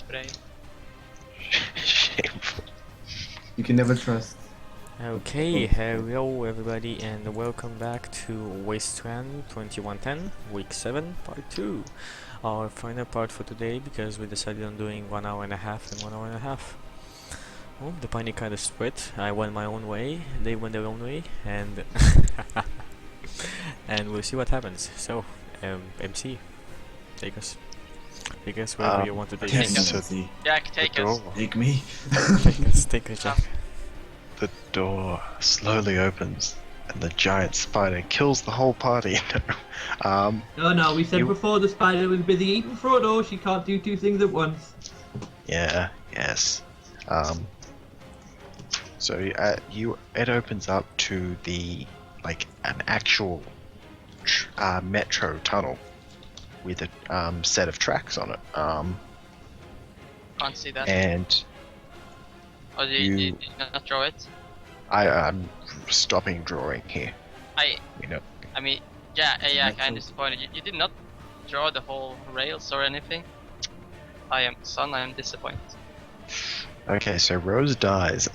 spray. Shameful. You can never trust. Okay, hello everybody and welcome back to Wasteland 2110, week 7, part 2. Our final part for today because we decided on doing 1 hour and a half and 1 hour and a half. Well, the party kind of split. I went my own way, they went their own way, and and we'll see what happens. So, MC, take us wherever you want to take us. Jack, take us. Take me. Take us, Jack. The door slowly opens, and the giant spider kills the whole party. No, we said before the spider was busy eating Frodo. She can't do two things at once. Yes. So it opens up to the an actual metro tunnel with a set of tracks on it. Can't see that. And Oh, did you not draw it? I'm stopping drawing here. I mean, yeah, I'm disappointed. You did not draw the whole rails or anything. I am disappointed. Okay, so Rose dies.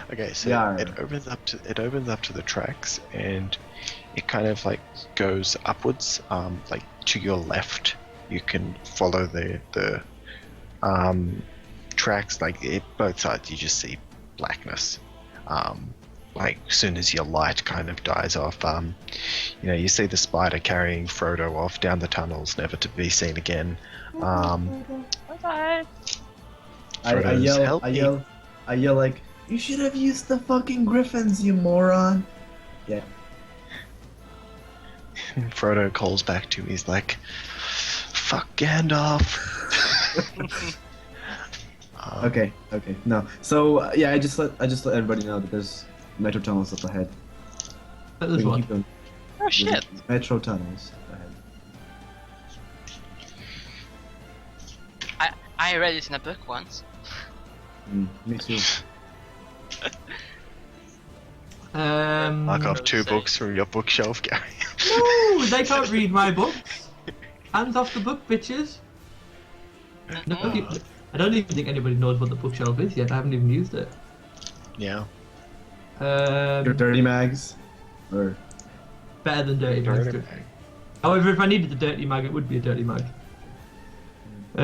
Okay, so Yeah. it opens up to the tracks, and it kind of goes upwards. To your left, you can follow the tracks. Both sides, you just see blackness. As soon as your light kind of dies off, you see the spider carrying Frodo off down the tunnels, never to be seen again. Bye-bye. I yell like, you should have used the fucking griffins, you moron. Yeah. Frodo calls back to me. He's like, "Fuck Gandalf." Okay. No. So I just let everybody know that there's metro tunnels up ahead. But there's We can one. keep going. Oh shit! There's metro tunnels ahead. I read it in a book once. Me too. Mark off 2 Say. books from your bookshelf, Gary. No, they can't read my books. Hands off the book, bitches. No, I don't even think anybody knows what the bookshelf is yet. I haven't even used it. Yeah. Your dirty mags, or Better than dirty mags. Good. However, if I needed the dirty mag, it would be a dirty mag. I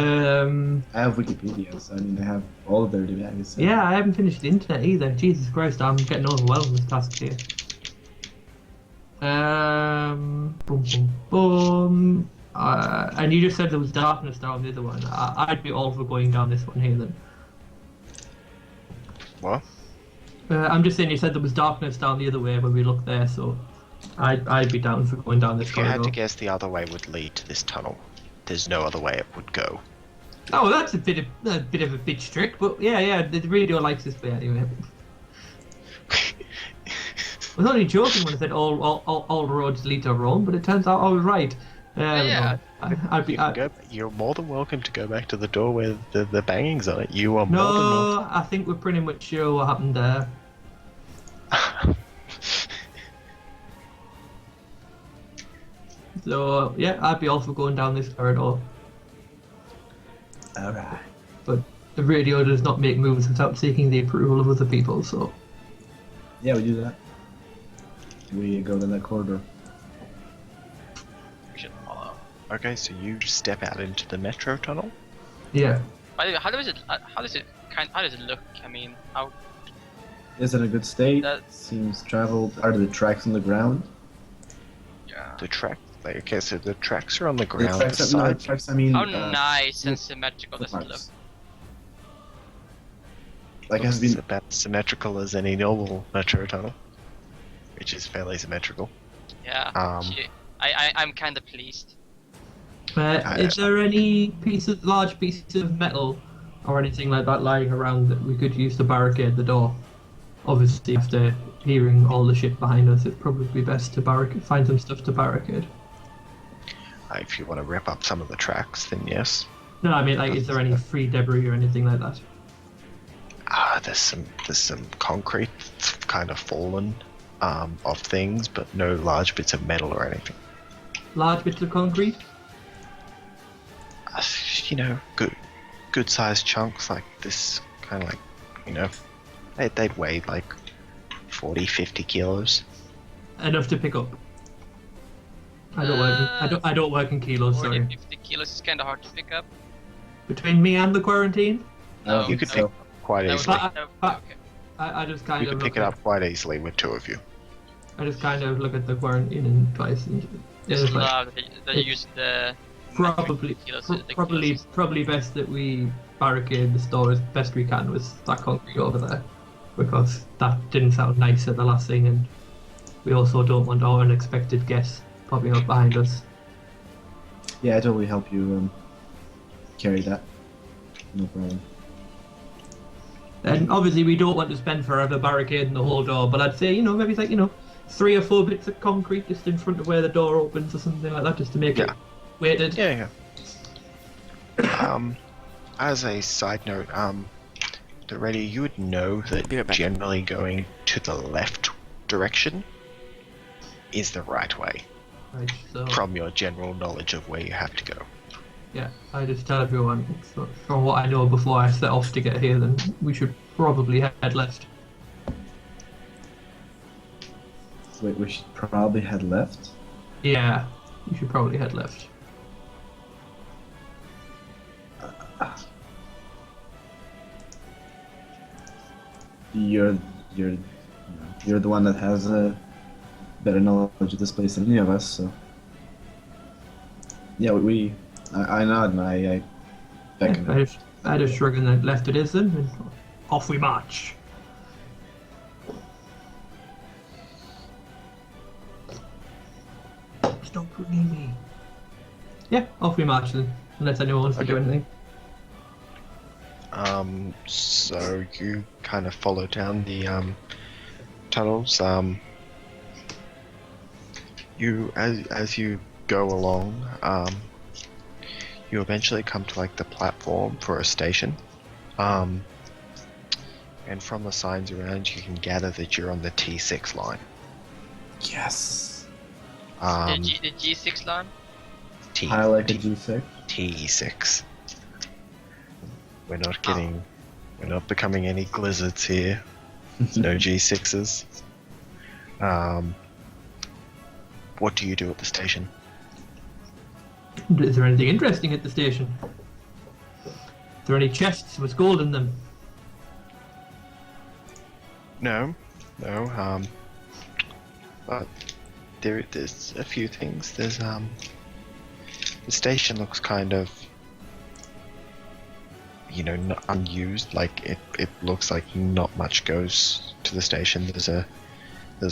have Wikipedia, so I have all the dirty mags. So. Yeah, I haven't finished the internet either. Jesus Christ, I'm getting overwhelmed with this task here. Boom. And you just said there was darkness down the other one. I'd be all for going down this one here then. What? I'm just saying you said there was darkness down the other way when we looked there, so I'd be down for going down this If you had corridor. to guess, the other way would lead to this tunnel. There's no other way it would go. Oh, that's a bit of a bitch trick, but yeah, the radio likes this bit anyway. I was only joking when I said all roads lead to Rome, but it turns out I was right. Yeah. You're more than welcome to go back to the door where the banging's on it. You are more than welcome. No, I think we're pretty much sure what happened there. So yeah, I'd be all for going down this corridor. Alright. But the radio does not make moves without seeking the approval of other people, so... Yeah, we do that. We go down that corridor. We should follow. Okay, so you step out into the metro tunnel. Yeah. By the way, how does it look? I mean, how? Is it in a good state? That- Seems traveled. Are the tracks on the ground? Yeah. The track. Okay, so the tracks are on the The ground. tracks, no, beside the tracks, I mean. How nice and symmetrical does it look? footmarks. Like Looks has been. about symmetrical as any normal metro tunnel, which is fairly symmetrical. Yeah. I'm kind of pleased. Is there any large pieces of metal or anything like that lying around that we could use to barricade the door? Obviously, after hearing all the shit behind us, it's probably best to find some stuff to barricade. If you want to rip up some of the tracks, then yes. No, I mean, is there any free debris or anything like that? There's some concrete kind of fallen of things, but no large bits of metal or anything. Large bits of concrete? good sized chunks like this, kind of like, they'd weigh like 40, 50 kilos. Enough to pick up. I don't work in kilos. 40, Sorry. 50 kilos is kind of hard to pick up. Between me and the quarantine, No, You could no, pick quite no, easily. no, but- okay. I just kind You of could pick it up quite easily with two of you. I just kind of look at the quarantine and twice and it's Just like, love that you use the probably kilos, pro- the probably kilos. probably best that we barricade the store as best we can with that concrete over there, because that didn't sound nice at the last thing, and we also don't want our unexpected guests popping up behind us. Yeah, I totally help you carry that. No problem. And obviously we don't want to spend forever barricading the whole door, but I'd say, maybe it's like, 3 or 4 bits of concrete just in front of where the door opens or something like that, just to make it weighted. Yeah. As a side note, already you would know that Be right back. generally going to the left direction is the right way, Right, so from your general knowledge of where you have to go. yeah, I just tell everyone, from what I know before I set off to get here, then we should probably head left. Wait, we should probably head left. Yeah, you should probably head left. You're the one that has a better knowledge of this place than any of us, so yeah, I nod and I beckon. I just shrug and then left it is then, and off we march. Stop ringing me. Yeah, off we march then, unless anyone wants to do anything. So you kind of follow down the tunnels. As you go along, you eventually come to like the platform for a station. And from the signs around, you can gather that you're on the T6 line. Yes. The G6 line? I like a G6. T6. We're not becoming any glizzards here. No G6s. What do you do at the station? Is there anything interesting at the station? Are there any chests with gold in them? No. But there's a few things. There's the station looks kind of, not unused. Like it looks like not much goes to the station. There's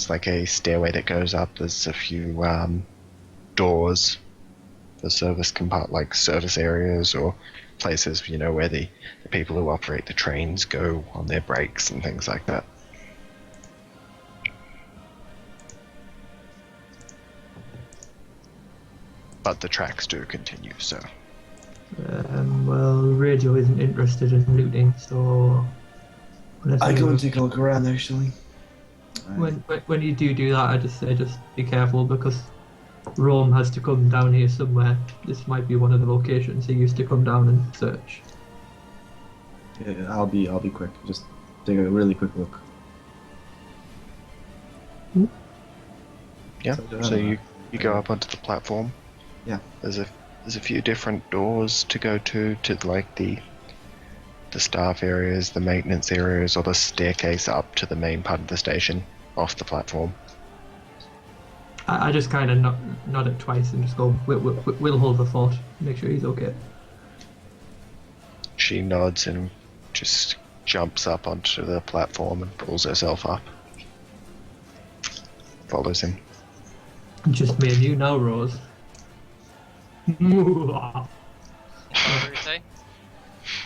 like a stairway that goes up. There's a few doors for service areas or places, where the people who operate the trains go on their breaks and things like that. But the tracks do continue, so. Well, Radio isn't interested in looting, so... I go and take a look around, actually. When you do that, I just say just be careful, because Rome has to come down here somewhere. This might be one of the locations he used to come down and search. Yeah, I'll be quick. Just take a really quick look. Yeah. So you go up onto the platform. Yeah. There's a few different doors to go to like the staff areas, the maintenance areas, or the staircase up to the main part of the station off the platform. I just kind of nod it twice and just go, we'll hold the fort, make sure he's okay. She nods and just jumps up onto the platform and pulls herself up. Follows him. Just me and you now, Rose. What did you say?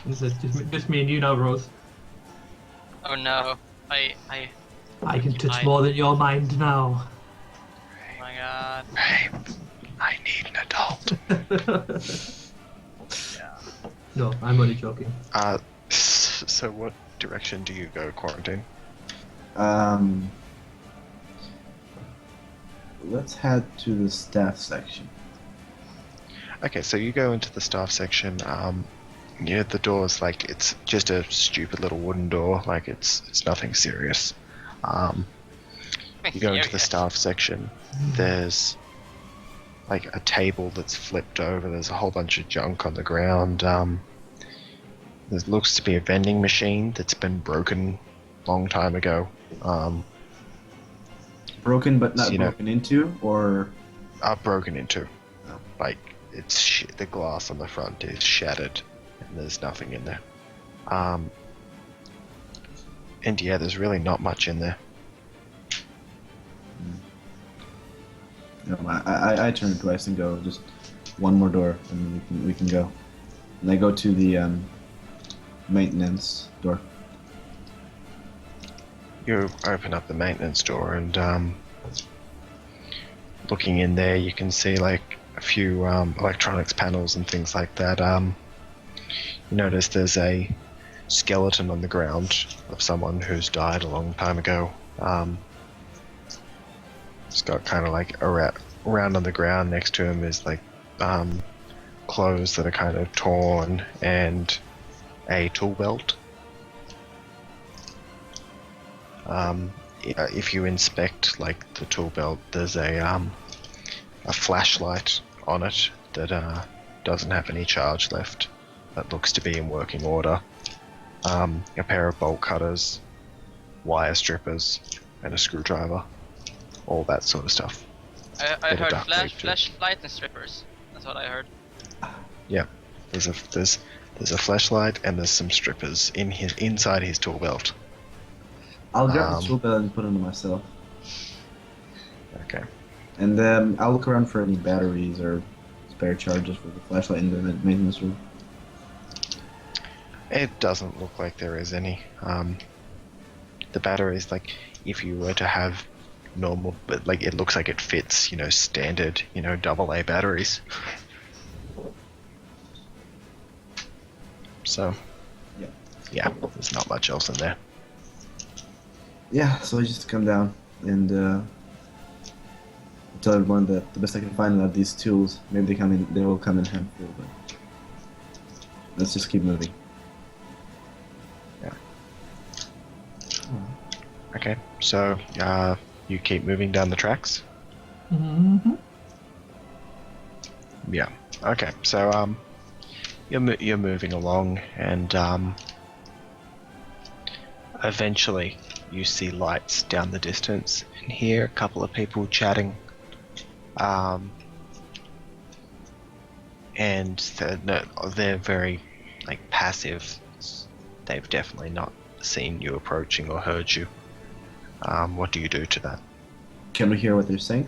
This is just me and you now, Rose. Oh no, I I can touch more than your mind now. oh my god. Hey, I need an adult. No, I'm only joking. So what direction do you go, Quarantine? Let's head to the staff section. Okay, so you go into the staff section. Yeah, the door's like it's just a stupid little wooden door. Like it's nothing serious. You go into the staff section. There's like a table that's flipped over. There's a whole bunch of junk on the ground. There looks to be a vending machine that's been broken long time ago. Broken but not broken into, or broken into. Like it's the glass on the front is shattered, and there's nothing in there. And yeah, there's really not much in there. No, I turn twice and go just one more door, and we can go. And I go to the maintenance door. You open up the maintenance door, and looking in there, you can see like a few electronics panels and things like that. You notice there's a skeleton on the ground of someone who's died a long time ago. It's got kind of like around on the ground next to him is like clothes that are kind of torn and a tool belt. If you inspect like the tool belt, there's a flashlight on it that doesn't have any charge left. That looks to be in working order. A pair of bolt cutters, wire strippers, and a screwdriver. All that sort of stuff. I heard flashlight and strippers. That's what I heard. Yeah, there's a flashlight and there's some strippers inside his tool belt. I'll grab the tool belt and put it on myself. Okay. And I'll look around for any batteries or spare charges for the flashlight in the maintenance room. It doesn't look like there is any. The batteries, like, if you were to have normal, but like it looks like it fits, standard, AA batteries. So, yeah, there's not much else in there. Yeah, so I just come down and tell everyone that the best I can find out these tools. Maybe they will come in handful, but let's just keep moving. Yeah. Okay, so you keep moving down the tracks? Mm-hmm. Yeah. Okay, so you're moving along, and eventually you see lights down the distance and hear a couple of people chatting. And they're very passive. They've definitely not seen you approaching or heard you. What do you do to that? Can we hear what they're saying?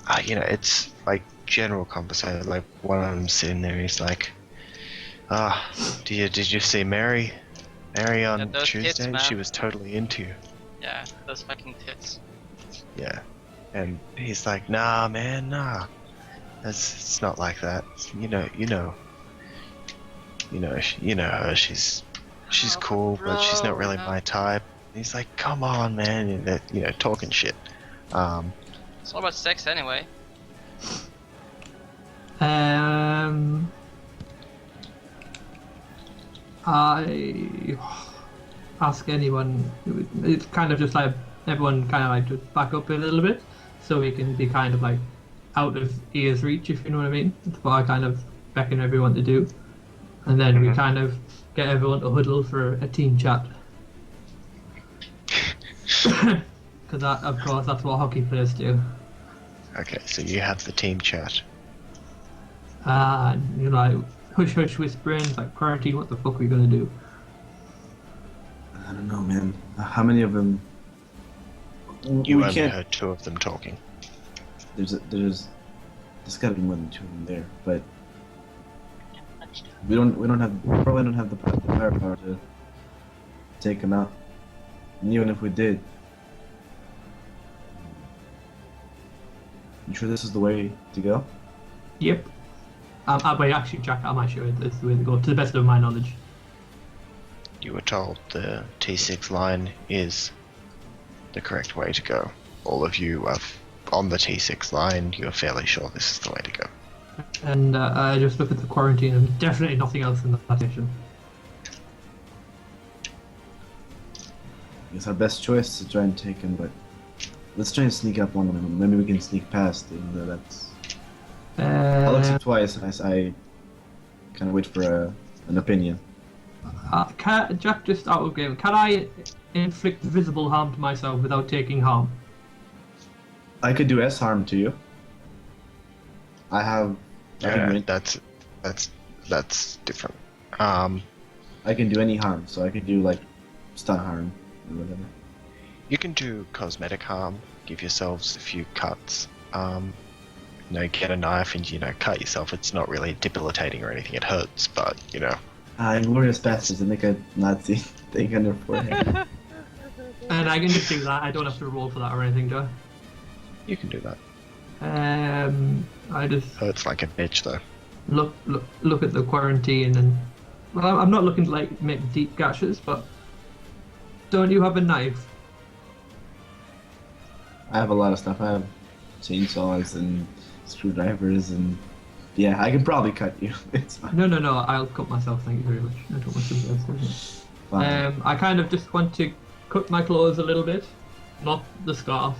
It's like general conversation. Like one of them sitting there, he's like, did you see Mary? Mary on Tuesday? Tits, she was totally into you. Yeah, those fucking tits. Yeah. And he's like, nah, man, nah. It's not like that. You know her. She's cool, but she's not really my type. He's like, come on, man, and talking shit. It's all about sex anyway. I ask anyone. It's kind of just like everyone kind of like to back up a little bit, so we can be kind of like out of ear's reach, if you know what I mean. That's what I kind of beckon everyone to do, and then we kind of get everyone to huddle for a team chat. Because of course, that's what hockey players do. Okay, so you have the team chat. Like hush hush whispering, like quarantine. What the fuck are we gonna do? I don't know, man. How many of them? You only heard two of them talking. There's gotta be more than two of them there, but we probably don't have the firepower to take them out. And even if we did, you sure this is the way to go? Yep. Wait, actually, Jack, I'm not sure it's the way to go, to the best of my knowledge. You were told the T6 line is the correct way to go. All of you are on the T6 line, you're fairly sure this is the way to go. And I just look at the quarantine and definitely nothing else in that station. I guess our best choice is to try and take him, but let's try and sneak up on him. Maybe we can sneak past, even though that's... I looked at it twice, and I kind of wait for an opinion. Jack, just out of game, can I inflict visible harm to myself without taking harm? I could do S harm to you. I have... that's different. I can do any harm, so I could do, like, stun harm, or whatever. You can do cosmetic harm, give yourselves a few cuts, get a knife and, cut yourself. It's not really debilitating or anything, it hurts, but, Inglorious Bastards, they make a Nazi thing on their forehead. And I can just do that, I don't have to roll for that or anything, do I? You can do that. I just Hurts like a bitch, though. look at the quarantine and... Well, I'm not looking to, like, make deep gashes, but... Don't you have a knife? I have a lot of stuff. I have chainsaws and screwdrivers and... Yeah, I can probably cut you. It's fine. No, I'll cut myself, thank you very much. I don't want somebody else. Fine. I kind of just want to cut my clothes a little bit, not the scarf.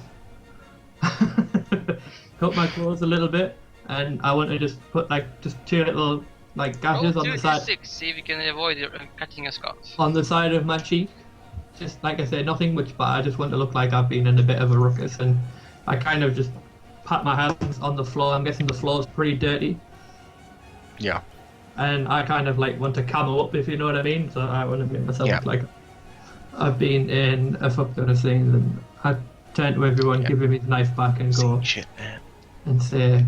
Cut my clothes a little bit, and I want to just put just 2 little gashes on the side. 6, see if you can avoid cutting a scarf. On the side of my cheek. Just like I said, nothing much bad. I just want to look like I've been in a bit of a ruckus, and I kind of just pat my hands on the floor. I'm guessing the floor's pretty dirty. Yeah. And I kind of want to camo up, if you know what I mean. So I want to make myself look like I've been in a fuck ton of things, and I turn to everyone, give him his knife back, and go shit, man. and say,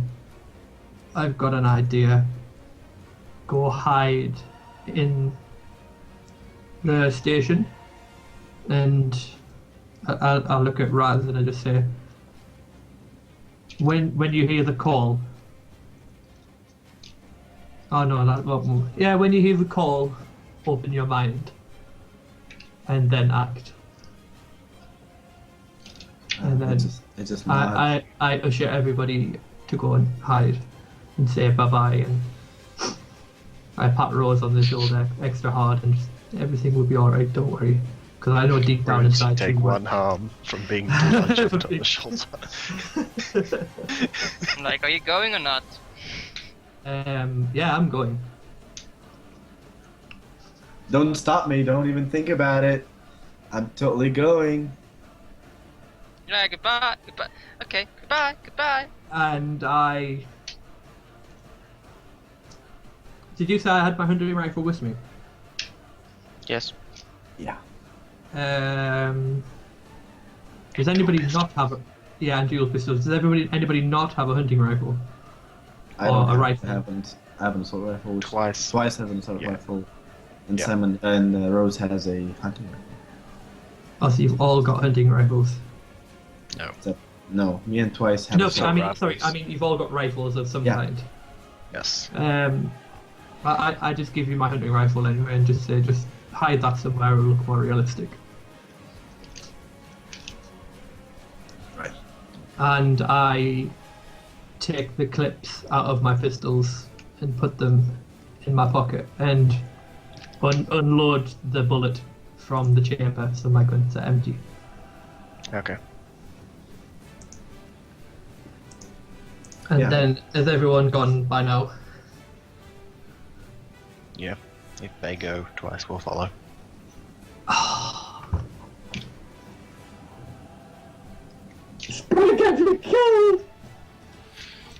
"I've got an idea. Go hide in the station." And I'll look at Raz and I just say, when you hear the call. Oh no, that won't move. Yeah, when you hear the call, open your mind, and then act. And then I usher everybody to go and hide, and say bye bye, and I pat Rose on the shoulder extra hard, and just, everything will be all right. Don't worry. Because I know deep down inside take one harm from being punched on the shoulder. Are you going or not? Yeah, I'm going. Don't stop me, don't even think about it. I'm totally going. Yeah, goodbye. Okay, goodbye. And I... Did you say I had my hunting rifle with me? Yes. Yeah. Does anybody not have a... Yeah, and dual pistols. Does anybody not have a hunting rifle? I don't a have, rifle? I have an assault rifle. Twice. Twice have an assault rifle. And Yeah. Simon and Rose has a hunting rifle. Oh, so you've all got hunting rifles. No. Except, no, me and Twice have No, assault rifles. I mean you've all got rifles of some Yeah. kind. Yes. I just give you my hunting rifle anyway and just say, just hide that somewhere, it'll look more realistic. Right. And I take the clips out of my pistols and put them in my pocket and unload the bullet from the chamber so my guns are empty. Okay. And then, has everyone gone by now? Yeah. If they go, Twice will follow. Sprint, get you killed!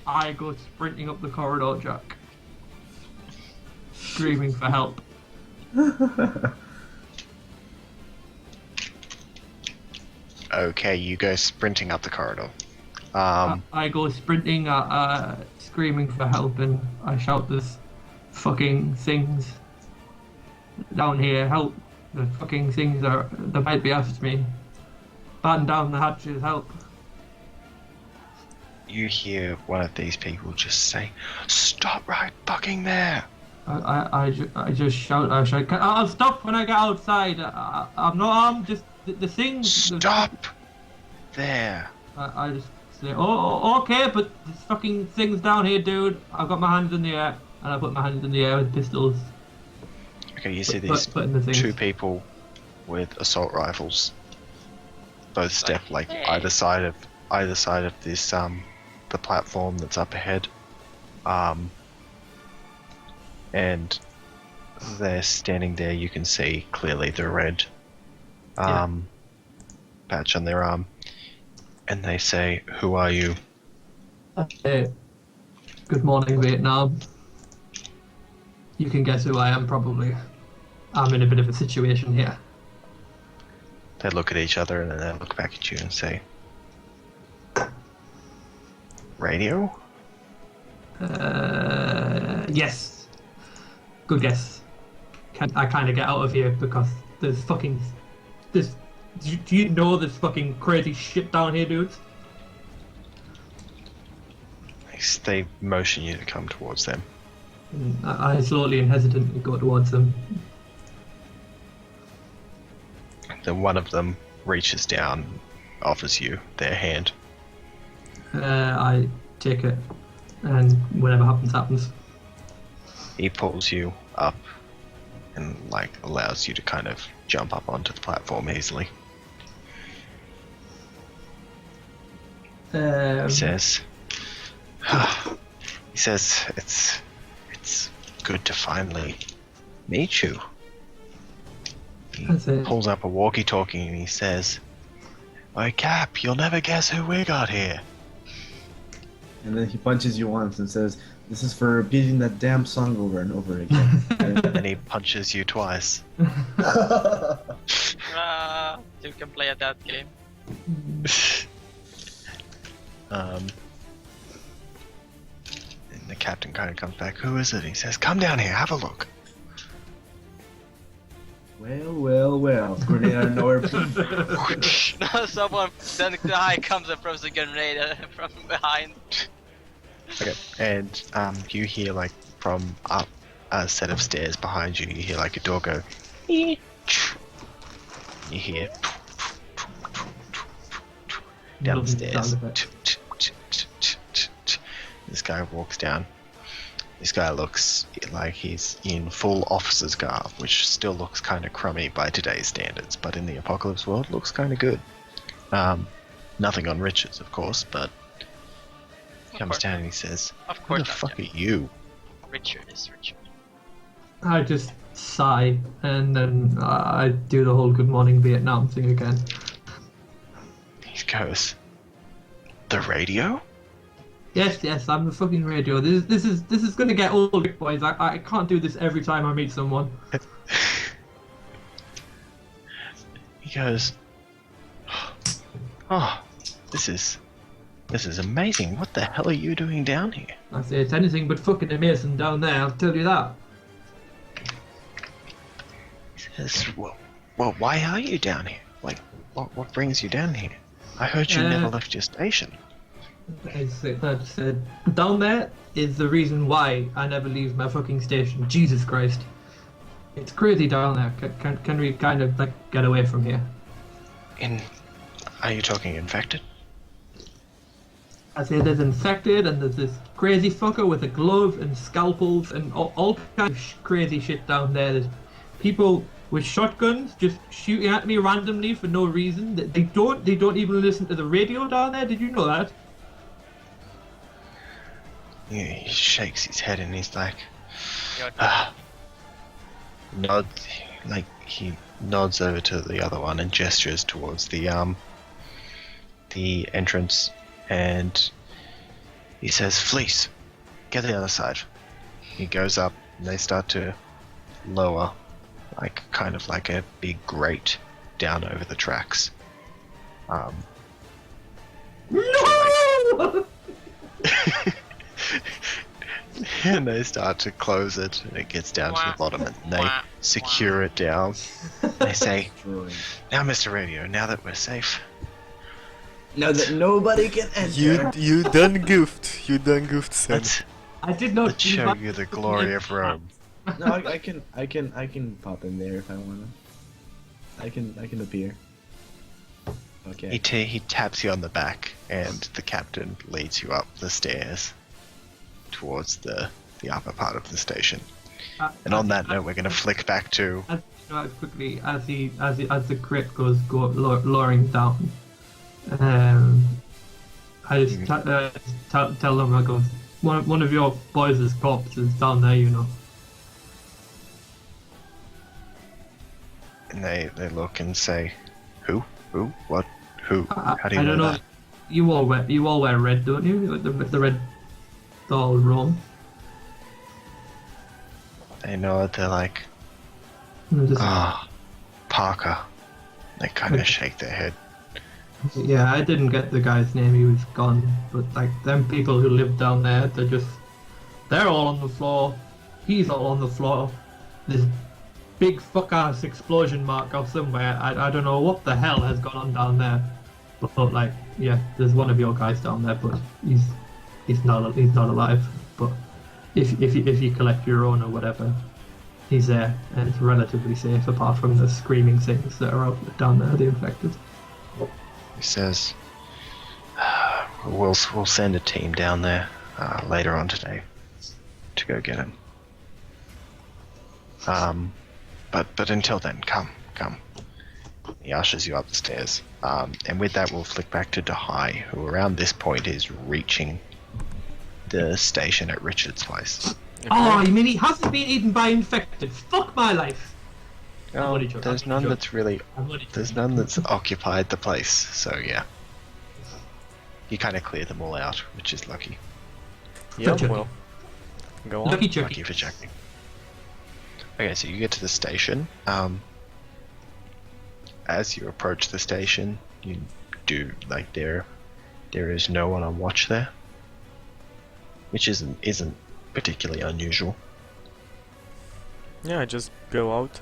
I go sprinting up the corridor, Jack. Screaming for help. Okay, you go sprinting up the corridor. I go sprinting, screaming for help, and I shout, "There's fucking things down here, help. The fucking things they might be after me. Batten down the hatches, help." You hear one of these people just say, "Stop right fucking there!" I just shout, "I'll stop when I get outside. I'm not armed, just the things." Stop there! I just say, oh, okay, but this fucking thing's down here, dude. I've got my hands in the air, and I put my hands in the air with pistols. Okay, you see these two people with assault rifles. Both step like either side of this the platform that's up ahead. And they're standing there. You can see clearly the red patch on their arm, and they say, "Who are you?" Hey, good morning, Vietnam. You can guess who I am, probably. I'm in a bit of a situation here. They look at each other and then they look back at you and say, "Radio?" Yes. Good guess. I kind of get out of here because there's fucking... Do you know there's fucking crazy shit down here, dudes? They motion you to come towards them. I slowly and hesitantly go towards them. Then one of them reaches down, offers you their hand. I take it, and whatever happens, happens. He pulls you up and like allows you to kind of jump up onto the platform easily. He says, it's good to finally meet you. He pulls up a walkie-talkie and he says, "Oi, Cap, you'll never guess who we got here." And then he punches you once and says, "This is for repeating that damn song over and over again." And then he punches you twice. You can play at that game. And the captain kind of comes back. "Who is it?" He says, "Come down here, have a look." Well. Grenade out of nowhere. No, someone. Then the guy comes and throws a grenade from behind. Okay, and you hear like from up a set of stairs behind you, you hear like a door go. You hear down the stairs. This guy walks down. This guy looks like he's in full officer's garb, which still looks kind of crummy by today's standards, but in the apocalypse world looks kind of good. Nothing on riches, of course, but he comes down and he says, "Of course, who the fuck are you?" Richard is Richard. I just sigh, and then I do the whole "Good Morning Vietnam" thing again. He goes, "The radio?" Yes, I'm the fucking radio. This is gonna get old, boys. I can't do this every time I meet someone. He goes, "Oh, this is amazing. What the hell are you doing down here?" I say it's anything but fucking amazing down there, I'll tell you that. He says, well, why are you down here? Like, what brings you down here? I heard you never left your station. I said, down there is the reason why I never leave my fucking station. Jesus Christ. It's crazy down there. Can we kind of like get away from here? Are you talking infected? I say there's infected, and there's this crazy fucker with a glove and scalpels and all kinds of crazy shit down there. There's people with shotguns just shooting at me randomly for no reason. They don't even listen to the radio down there. Did you know that? Yeah, he shakes his head and he's like, he nods over to the other one and gestures towards the entrance, and he says, "Fleece, get to the other side." He goes up and they start to lower, like kind of like a big grate down over the tracks. No! And they start to close it, and it gets down to the bottom, and they secure it down. They say, "Now, Mr. Radio, now that we're safe, now that nobody can enter, you done goofed, son." I did not. Let's show you the glory of Rome." No, I can pop in there if I wanna. I can appear. Okay. He taps you on the back, and the captain leads you up the stairs towards the upper part of the station. And on that note, we're going to flick back to. As quickly as the crate goes lowering down, I just tell them, I go, one of your boys' corpse is down there, you know. And they look and say, "Who? Who? What? Who? How do you I know don't know. that?" You all wear red, don't you? Like the red doll room. They know it. They're like, Just, Parker. They kind of Okay. shake their head. Yeah, I didn't get the guy's name. He was gone. But like them people who live down there, they're all on the floor. He's all on the floor. This big fuck ass explosion mark off somewhere. I don't know what the hell has gone on down there. But like, yeah, there's one of your guys down there, but he's not alive. But if you collect your own or whatever, he's there and it's relatively safe apart from the screaming things that are out down there, the infected. He says, "We'll send a team down there later on today to go get him. But until then, come." He ushers you up the stairs, and with that, we'll flick back to Dahai, who around this point is reaching the station at Richard's place. Oh, you mean he hasn't been eaten by infected? Fuck my life! I'm only joking, There's I'm only none that's really. I'm only There's joking. none that's occupied the place, so yeah. You kind of clear them all out, which is lucky. Yeah, Chuky. well, go on. Lucky Chuky. Lucky for checking. Okay, so you get to the station. As you approach the station, you do like there is no one on watch there, which isn't particularly unusual. Yeah, I just go out,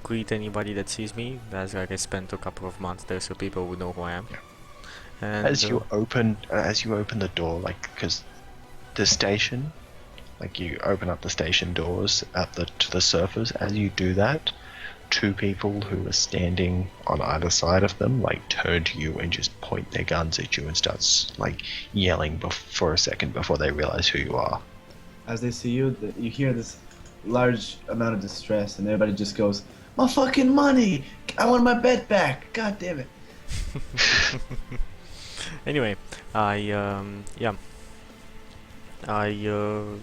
greet anybody that sees me. As like I spent a couple of months there, so people would know who I am. Yeah. And As you open the door, like because the station, like you open up the station doors to the surface. As you do that, two people who are standing on either side of them like turn to you and just point their guns at you and starts like yelling for a second before they realize who you are. As they see you, you hear this large amount of distress, and everybody just goes, "My fucking money! I want my bet back! God damn it!" Anyway, I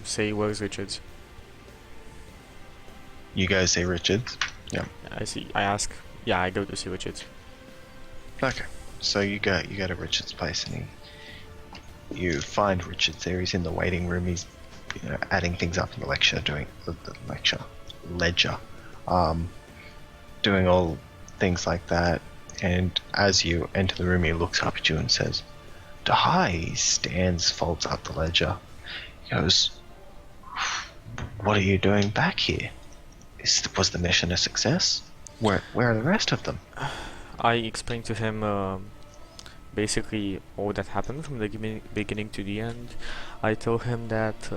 say, where's Richards? You guys say Richards? I ask. Yeah, I go to see Richards. Okay. So you go to Richard's place and you find Richards there. He's in the waiting room. He's adding things up in the lecture, doing the ledger, doing all things like that. And as you enter the room, he looks up at you and says, "Dahai." He stands, folds up the ledger. He goes, "What are you doing back here? Was the mission a success? Where are the rest of them?" I explained to him basically all that happened from the beginning to the end. I told him that,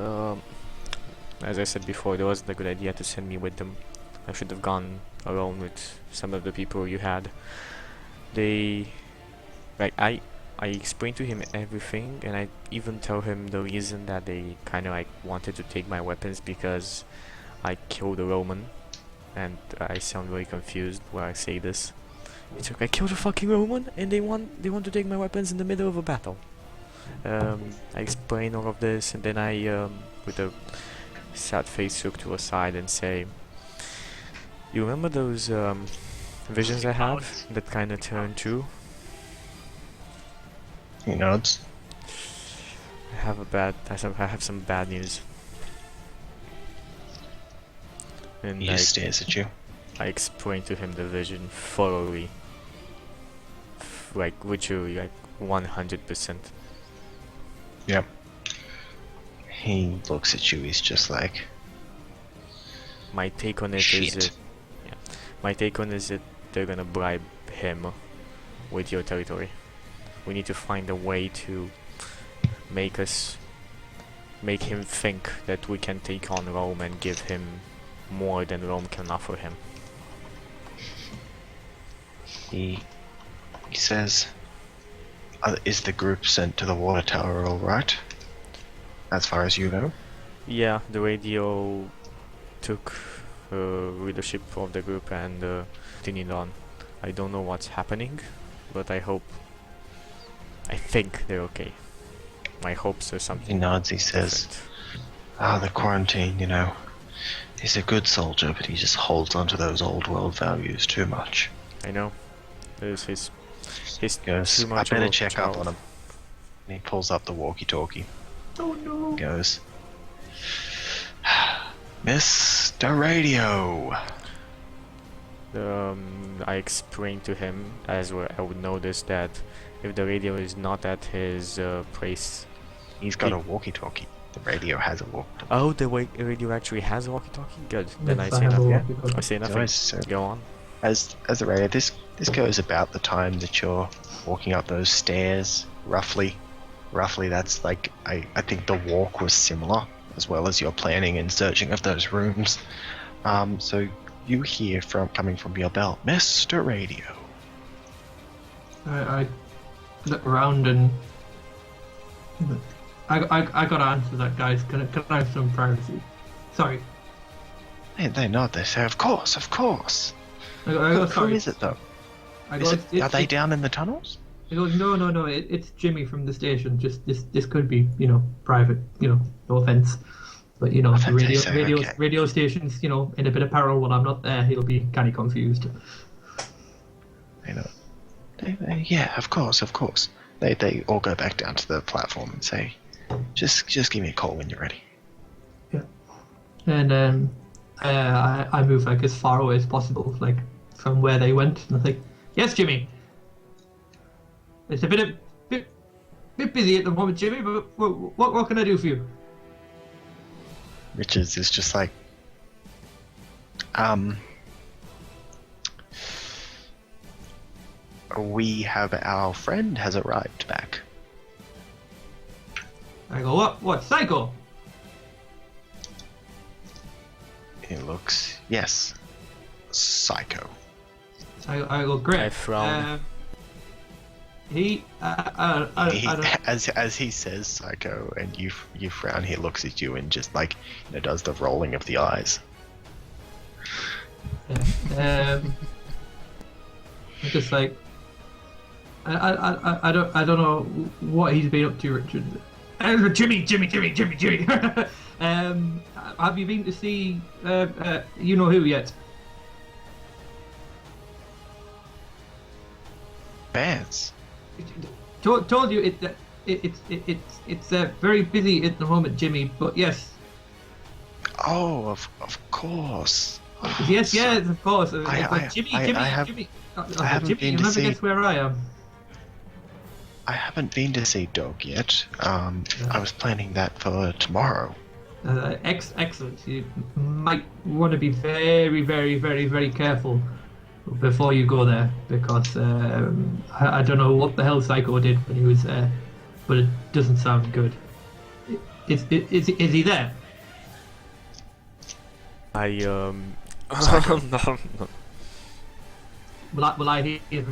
as I said before, it wasn't a good idea to send me with them. I should have gone alone with some of the people you had. I explained to him everything, and I even tell him the reason that they kind of like wanted to take my weapons because I killed a Roman, and I sound very confused when I say this. It's like I killed a fucking Roman, and they want to take my weapons in the middle of a battle. I explain all of this, and then I, with a sad face, look to a side and say, "You remember those visions I had that kind of turned true? He nods. I have some bad news." And He just stares at you. I explained to him the vision thoroughly, like literally, like 100%. Yep. He looks at you. He's just like, My take on it is shit. my take on it is that they're gonna bribe him with your territory. We need to find a way to make him think that we can take on Rome and give him more than Rome can offer him. He He says, "Is the group sent to the water tower all right? As far as you know?" Yeah, the radio took leadership of the group and continued on. I don't know what's happening, but I think they're okay. My hopes are He something nods. He says, different. "The quarantine, you know. He's a good soldier, but he just holds onto those old world values too much." I know. There's his He goes, too "I much better of a check up child. on him." And he pulls up the walkie-talkie. Oh no. Goes, "Mr. Radio." I explained to him, as well, I would notice that if the radio is not at his place. He's got a walkie-talkie. The radio has a walkie-talkie. Oh, the radio actually has a walkie-talkie? Good. Then I Yes, say have a nothing. walkie-talkie. I say nothing. Nice, so- Go on. As the radio, this goes about the time that you're walking up those stairs, roughly. Roughly, that's like, I think the walk was similar, as well as your planning and searching of those rooms. So you hear coming from your belt, "Mr. Radio." I look around and I gotta answer that, guys. Can I have some privacy? Sorry. They nod. They say, "Of course, of course." I go, Who sorry. is it though? I Is go, it, are they down in the tunnels? He goes, no, it's Jimmy from the station. Just this could be, private, no offense. But, the Offense, I say, okay. radio stations, in a bit of peril when I'm not there, he'll be kind of confused. You know, yeah, of course. They all go back down to the platform and say, just give me a call when you're ready." Yeah. And I move like as far away as possible, like from where they went. And I think, "Yes, Jimmy. It's a bit busy at the moment, Jimmy. But what can I do for you?" Richards is just like, "We have our friend has arrived back." I go, What? Psycho? He looks, yes, Psycho. I go, great. I frown. He, I don't. as he says Psycho, and you frown, he looks at you and just like, does the rolling of the eyes. I'm just like, I don't know what he's been up to, Richard. Jimmy. Have you been to see you know who yet? Vance. Told you it's very busy at the moment, Jimmy. But yes. Oh, of course. Yes, of course. Jimmy, Jimmy, haven't been you to never see- guess where I am. I haven't been to see Dog yet. I was planning that for tomorrow. Excellent. You might want to be very, very, very, very careful before you go there, because I don't know what the hell Psycho did when he was there, but it doesn't sound good. Is he there? No. Will I hear it?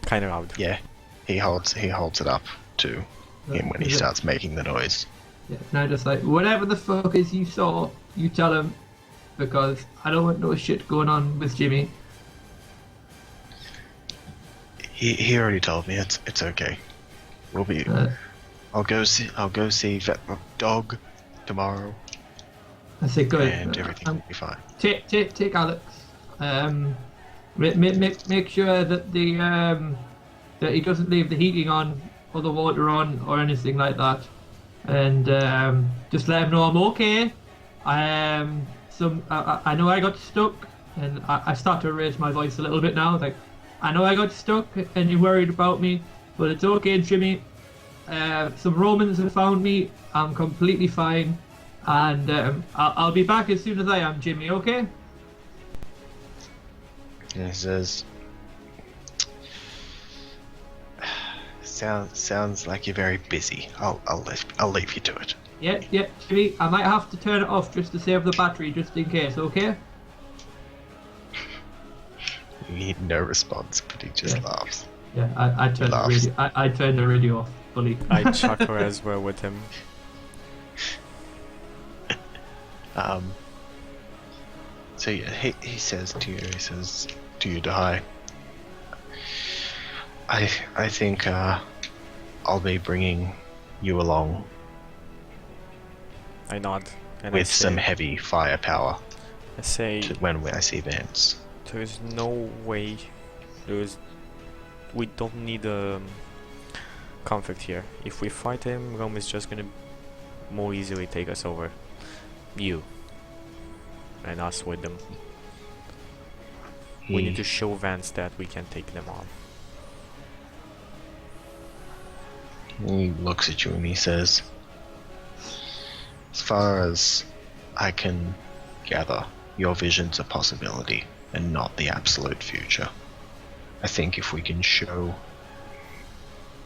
Kind of loud. Yeah, he holds it up to him when he starts making the noise. Yeah, now just like, whatever the fuck is you saw, you tell him, because I don't want no shit going on with Jimmy. He already told me it's okay. We'll be. I'll go see Dog tomorrow, I say good. and everything will be fine. Take Alex. Make sure that that he doesn't leave the heating on or the water on or anything like that, and just let him know I'm okay. I know I got stuck, and I start to raise my voice a little bit now. Like, I know I got stuck, and you're worried about me, but it's okay, Jimmy. Some Romans have found me. I'm completely fine, and I'll be back as soon as I am, Jimmy. Okay? And he says, "Sounds like you're very busy. I'll leave you to it." Yeah, Jimmy. I might have to turn it off just to save the battery, just in case. Okay? You need no response, but he just laughs. Yeah, I turned the laughs. radio. I turned the radio off fully. I chuckle as well with him. So yeah, he says to you, Dahai, I think I'll be bringing you along I nod. And with some heavy firepower I say, when I see Vance. there is no way. We don't need conflict here. If we fight him, Rome is just gonna more easily take us over. You and us with them. We need to show Vance that we can take them on. He looks at you and he says, as far as I can gather, your vision's a possibility and not the absolute future. I think if we can show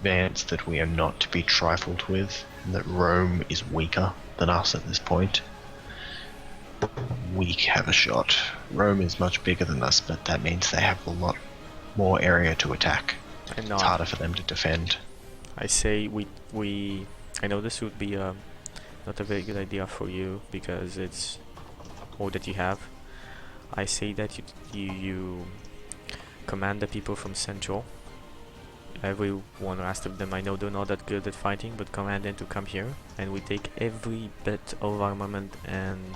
Vance that we are not to be trifled with, and that Rome is weaker than us at this point, we have a shot. Rome is much bigger than us, but that means they have a lot more area to attack. I know. It's harder for them to defend. I say I know this would be not a very good idea for you because it's all that you have. I say that you command the people from Central. Everyone, rest of them, I know they're not that good at fighting, but command them to come here, and we take every bit of armament and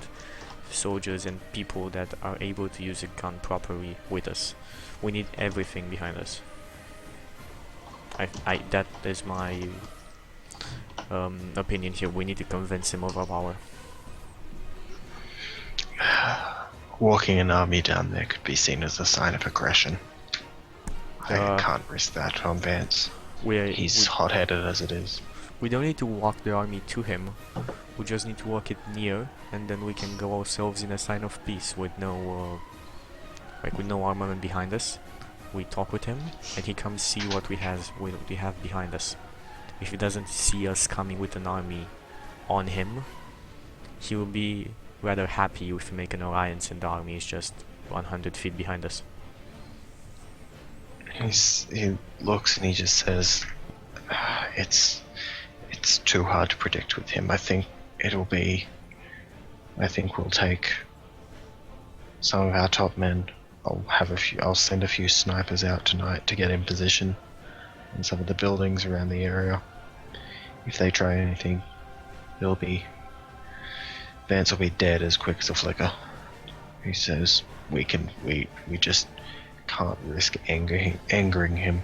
soldiers and people that are able to use a gun properly with us. We need everything behind us. That is my opinion here. We need to convince him of our power. Walking an army down there could be seen as a sign of aggression. I can't risk that on Vance. He's hot-headed as it is. We don't need to walk the army to him. We just need to walk it near, and then we can go ourselves in a sign of peace with no armament behind us. We talk with him, and he comes see what we have behind us. If he doesn't see us coming with an army on him, he will be rather happy if we make an alliance and the army is just 100 feet behind us. He looks and he just says, it's too hard to predict with him. I think we'll take some of our top men. I'll send a few snipers out tonight to get in position in some of the buildings around the area. If they try anything, Vance will be dead as quick as a flicker. He says we just can't risk angering him.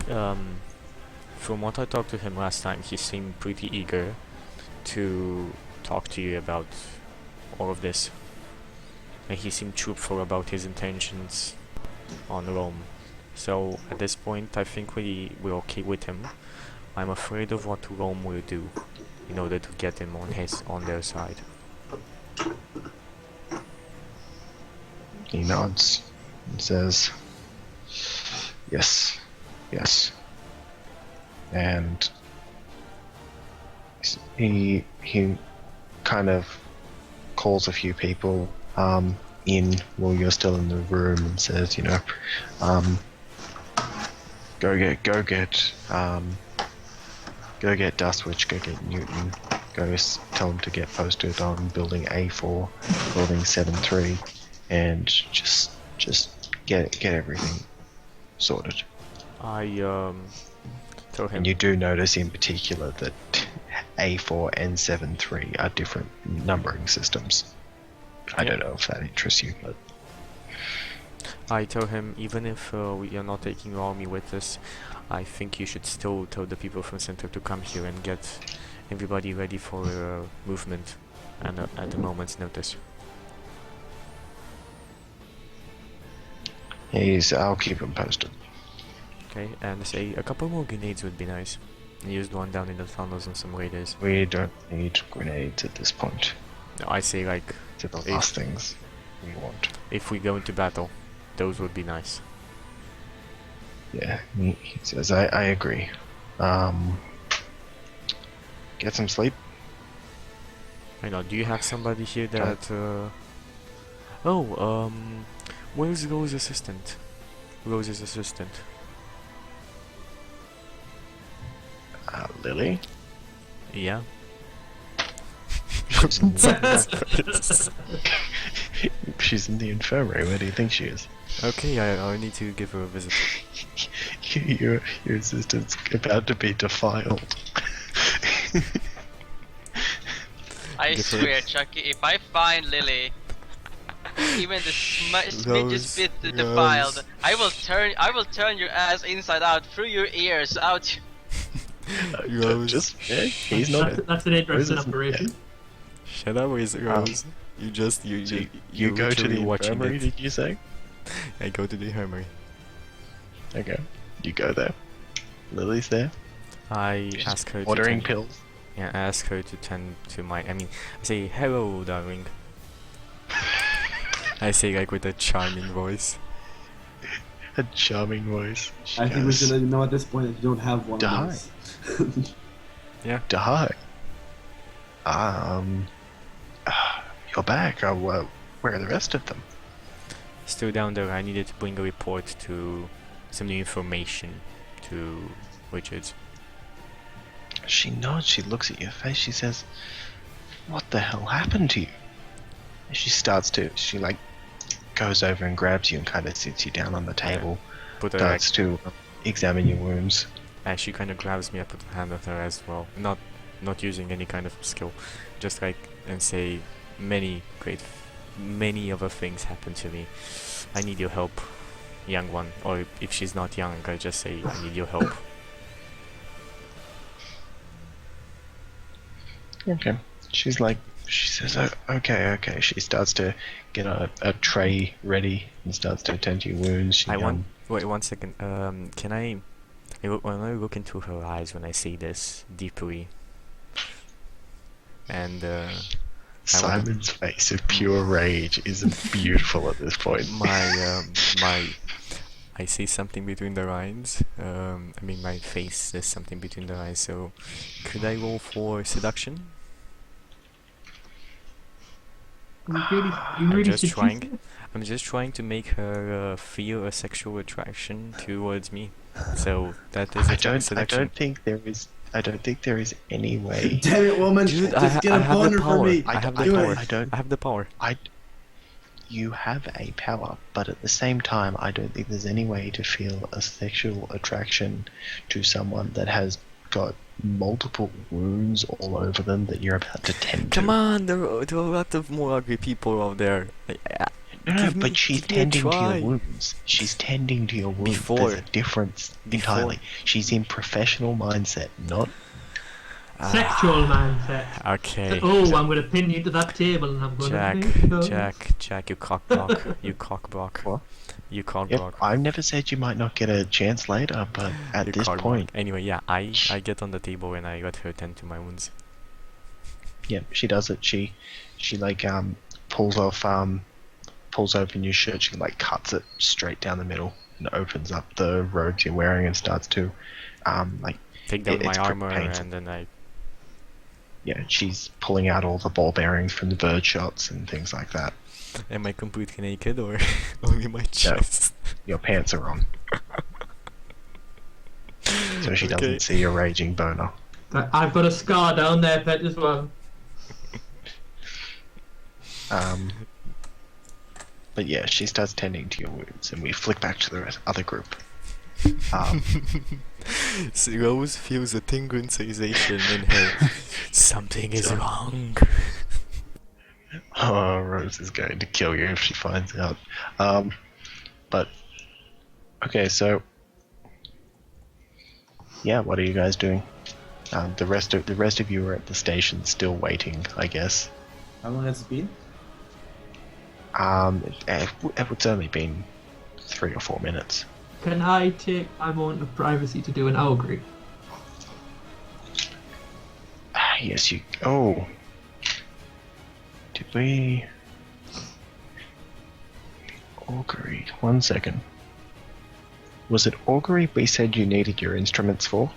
From what I talked to him last time, he seemed pretty eager to talk to you about all of this. And he seemed truthful about his intentions on Rome. So at this point I think we're okay with him. I'm afraid of what Rome will do in order to get him on their side. He nods and says, yes. And he kind of calls a few people in while you're still in the room and says, go get Dustwitch, go get Newton, tell them to get posted on building A4, building 7-3, and just get everything sorted. I tell him. And you do notice in particular that A4 and 7-3 are different numbering systems. I don't know if that interests you, but I tell him, even if we are not taking your army with us, I think you should still tell the people from Center to come here and get everybody ready for movement and at a moment's notice. I'll keep him posted. Okay, and say a couple more grenades would be nice. I used one down in the tunnels and some raiders. We don't need grenades at this point. No, I say like To the last things we want. if we go into battle, those would be nice. Yeah, he says, I agree. Get some sleep. I know, do you have somebody here that... where's Rose's assistant? Rose's assistant. Lily? Yeah. She's in the infirmary. Where do you think she is? Okay, I need to give her a visit. Your assistant's about to be defiled. I Give her- swear, Chucky, if I find Lily, even the smidgest bit defiled, I will turn your ass inside out, through your ears, out. Rose. He's not. That's an interesting Rose isn't- operation. Shut up, Rose. You You go to literally the watching infirmary, it. did you say? I go to the infirmary. Okay. You go there. Lily's there. I She's ask her ordering to pills. Yeah, I ask her to tend to my. I say hello, darling. I say like with a charming voice. A charming voice. She I think we goes, should know at this point that you don't have one Die. of those. Die. You're back. Well, where are the rest of them? Still down there. I needed to bring a report to some new information to Richards. She nods. She looks at your face. She says, "What the hell happened to you?" And she starts to. She like goes over and grabs you and kind of sits you down on the table. Put her Starts to examine your wounds. and she kind of grabs me. I put a hand on her as well. Not using any kind of skill, just like and say many other things happened to me. I need your help, young one. Or if she's not young, I just say I need your help. Okay. She says, "Oh, okay." She starts to get a tray ready and starts to attend to your wounds. She, Wait 1 second. Can when I look into her eyes when I see this deeply, and Simon's face of pure rage is beautiful at this point. I see something between the lines. My face says something between the lines. So, could I roll for seduction? You really just seduce trying. her? I'm just trying to make her feel a sexual attraction towards me. So that is I a don't think there is any way. Damn it, woman! Dude, Just get a have the boner power. for me. I have the Do power. it. I have the power. You have a power, but at the same time, I don't think there's any way to feel a sexual attraction to someone that has got multiple wounds all over them that you're about to tend to. Come on, there are a lot of more ugly people out there. No, but she's give me a tending to try. your wounds. She's tending to your wounds. Before. There's a difference entirely. She's in professional mindset, not. Sexual mindset. Okay. Oh, I'm gonna pin you to that table and I'm gonna make you Jack, you cockblock. You cockblock. What? You Yep, cockblock. I've never said you might not get a chance later, but at You this cockblock. point, Anyway, yeah, I get on the table and I let her tend to my wounds. yeah, she does it. She pulls open your shirt. She cuts it straight down the middle and opens up the robes you're wearing and starts to Take down my it's pretty armor painful. and then I. Yeah, she's pulling out all the ball bearings from the bird shots and things like that. Am I completely naked or only my chest? Your pants are on, so she Okay. doesn't see your raging boner. I've got a scar down there, pet, as well. But yeah, she starts tending to your wounds, and we flick back to the other group. So Rose feels a tingling sensation in her. Something is wrong. Oh, Rose is going to kill you if she finds out. But okay, so yeah, what are you guys doing? The rest of you are at the station, still waiting, I guess. How long has it been? It's only been 3 or 4 minutes. Can I take my moment of privacy to do an augury? Yes, you. Oh, did we? Augury. 1 second. Was it augury we said you needed your instruments for?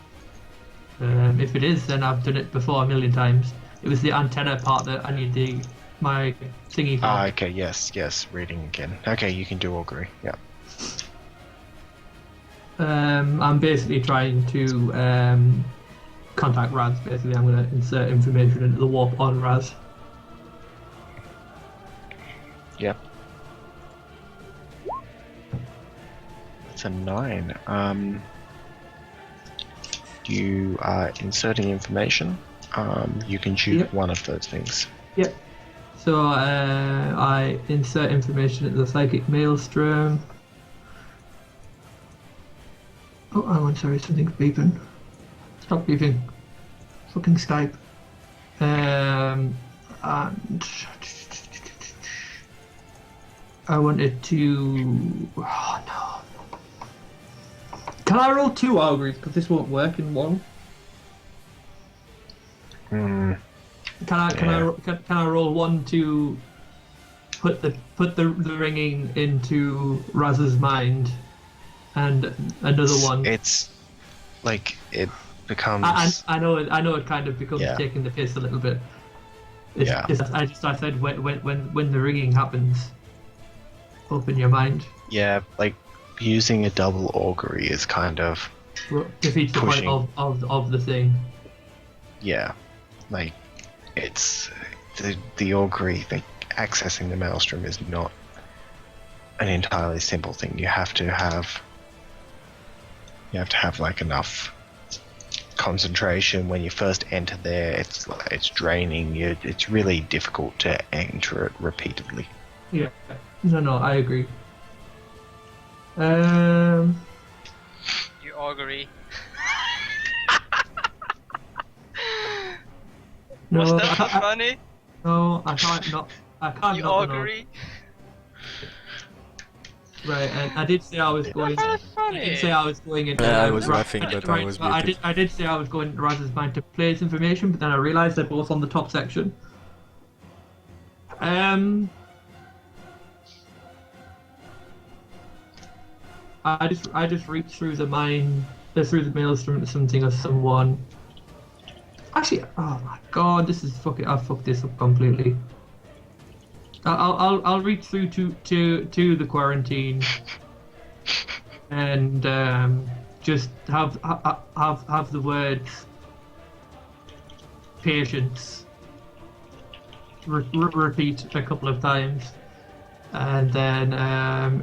If it is, then I've done it before a million times. It was the antenna part that I need my thingy for. Okay, yes, reading again. Okay, you can do augury, yeah. I'm basically trying to contact Raz. Basically, I'm going to insert information into the warp on Raz. Yep. It's a 9. You are inserting information. You can choose Yep. one of those things. Yep. So I insert information into the psychic maelstrom. Oh, I'm sorry, something's beeping. Stop beeping. Fucking Skype. And I wanted to. Oh no. Can I roll 2 auguries? Because this won't work in one. Hmm. Can I roll 1 to put the ringing into Raz's mind, and another one? It's like it becomes. I know it kind of becomes taking the piss a little bit. I said when the ringing happens, open your mind. Yeah, like using a double augury is kind of defeats the point of the thing. Yeah, like it's the augury. Like accessing the maelstrom is not an entirely simple thing. You have to have like enough concentration when you first enter there. It's draining. It's really difficult to enter it repeatedly. Yeah. No, I agree. You augury. No, Was that funny? No, I can't not. You augury. Right, and I did say I was going. That's funny. I did say I was going into. I was laughing, but I was muted. I did say I was going to Raz's mind to play this information, but then I realised they're both on the top section. I just reached through the through the maelstrom to something or someone. Actually, oh my god, this is fucking. I fucked this up completely. I'll reach through to the quarantine and just have the words patience repeat a couple of times, and then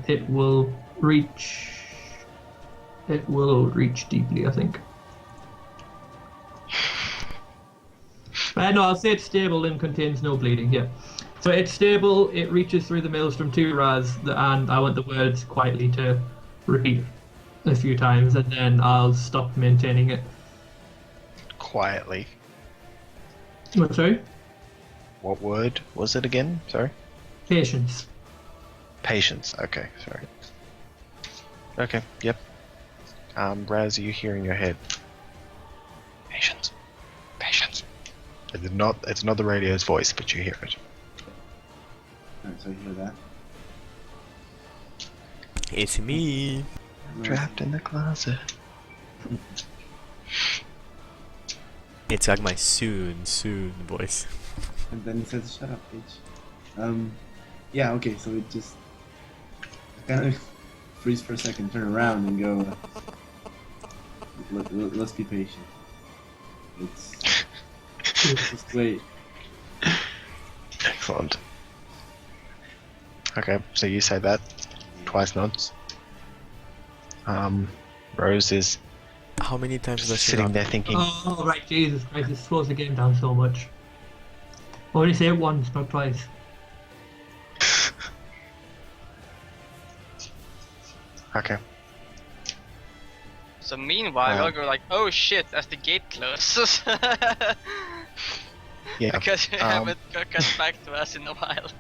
it will reach deeply, I think. No, I'll say it's stable and contains no bleeding. Yeah. So it's stable, it reaches through the maelstrom to Raz, and I want the words quietly to repeat a few times, and then I'll stop maintaining it. Quietly. What, sorry? What word was it again? Sorry? Patience. Patience. Okay, sorry. Okay, yep. Raz, are you hearing your head? Patience. Patience. It's not the radio's voice, but you hear it. Alright, so you hear that? It's me. Trapped in the closet. It's like my soon voice. And then he says, "Shut up, bitch." Yeah, okay, so it just kind of freeze for a second, turn around, and go. Let's be patient. Just wait. Excellent. Okay, so you say that twice nods. Rose is How many times does she sitting knock? there thinking, Oh, right, Jesus Christ, this slows the game down so much. I only say it once, not twice. okay. So meanwhile, you're like, oh shit, as the gate closes. Yeah. Because you haven't got back to us in a while.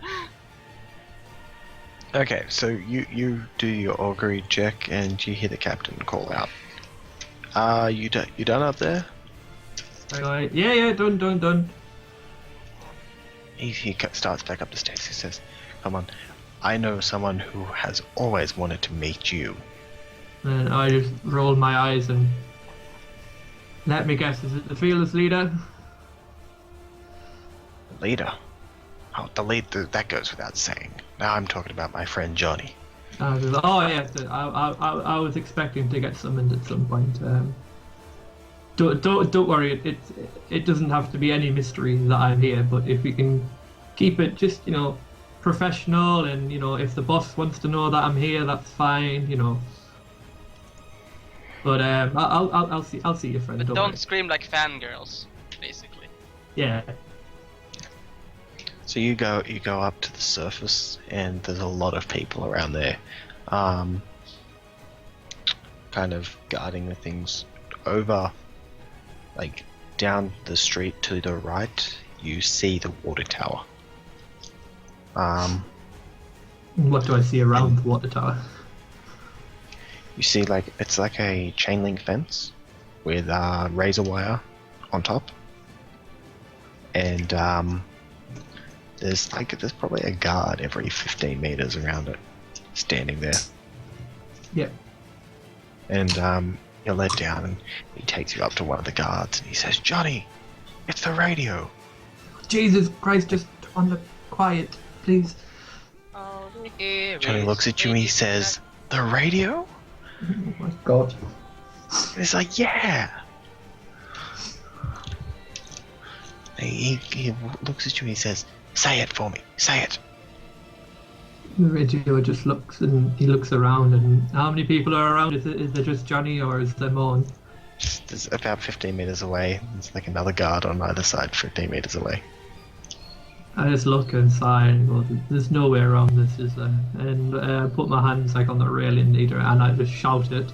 Okay, so you do your augury check and you hear the captain call out. You done up there? Right, yeah, done. He starts back up the stairs. He says, "Come on, I know someone who has always wanted to meet you." And I just rolled my eyes and let me guess, is it the fearless leader? Leader? Oh, the leader, that goes without saying. Now I'm talking about my friend Johnny. Oh yeah, I was expecting to get summoned at some point. Don't worry. It doesn't have to be any mystery that I'm here. But if we can keep it just professional, and if the boss wants to know that I'm here, that's fine. But I'll see your friend. But Don't don't scream like fangirls, basically. Yeah. So you go up to the surface, and there's a lot of people around there, kind of guarding the things. Over, like down the street to the right, you see the water tower. What do I see around the water tower? You see it's like a chain link fence with razor wire on top, and there's probably a guard every 15 meters around it, standing there. Yep. And you're led down, and he takes you up to one of the guards, and he says, "Johnny, it's the radio." Jesus Christ, just on the quiet, please. Johnny looks at you and he says, "The radio?" Oh my God. And he's like, "Yeah." He looks at you and he says, "Say it for me. Say it." The radio just looks, and he looks around, and how many people are around? Is there just Johnny, or is there more? There's about 15 meters away. There's like another guard on either side, 15 meters away. I just look inside and go, there's no way around this, is there? And I put my hands on the railing leader, and I just shout it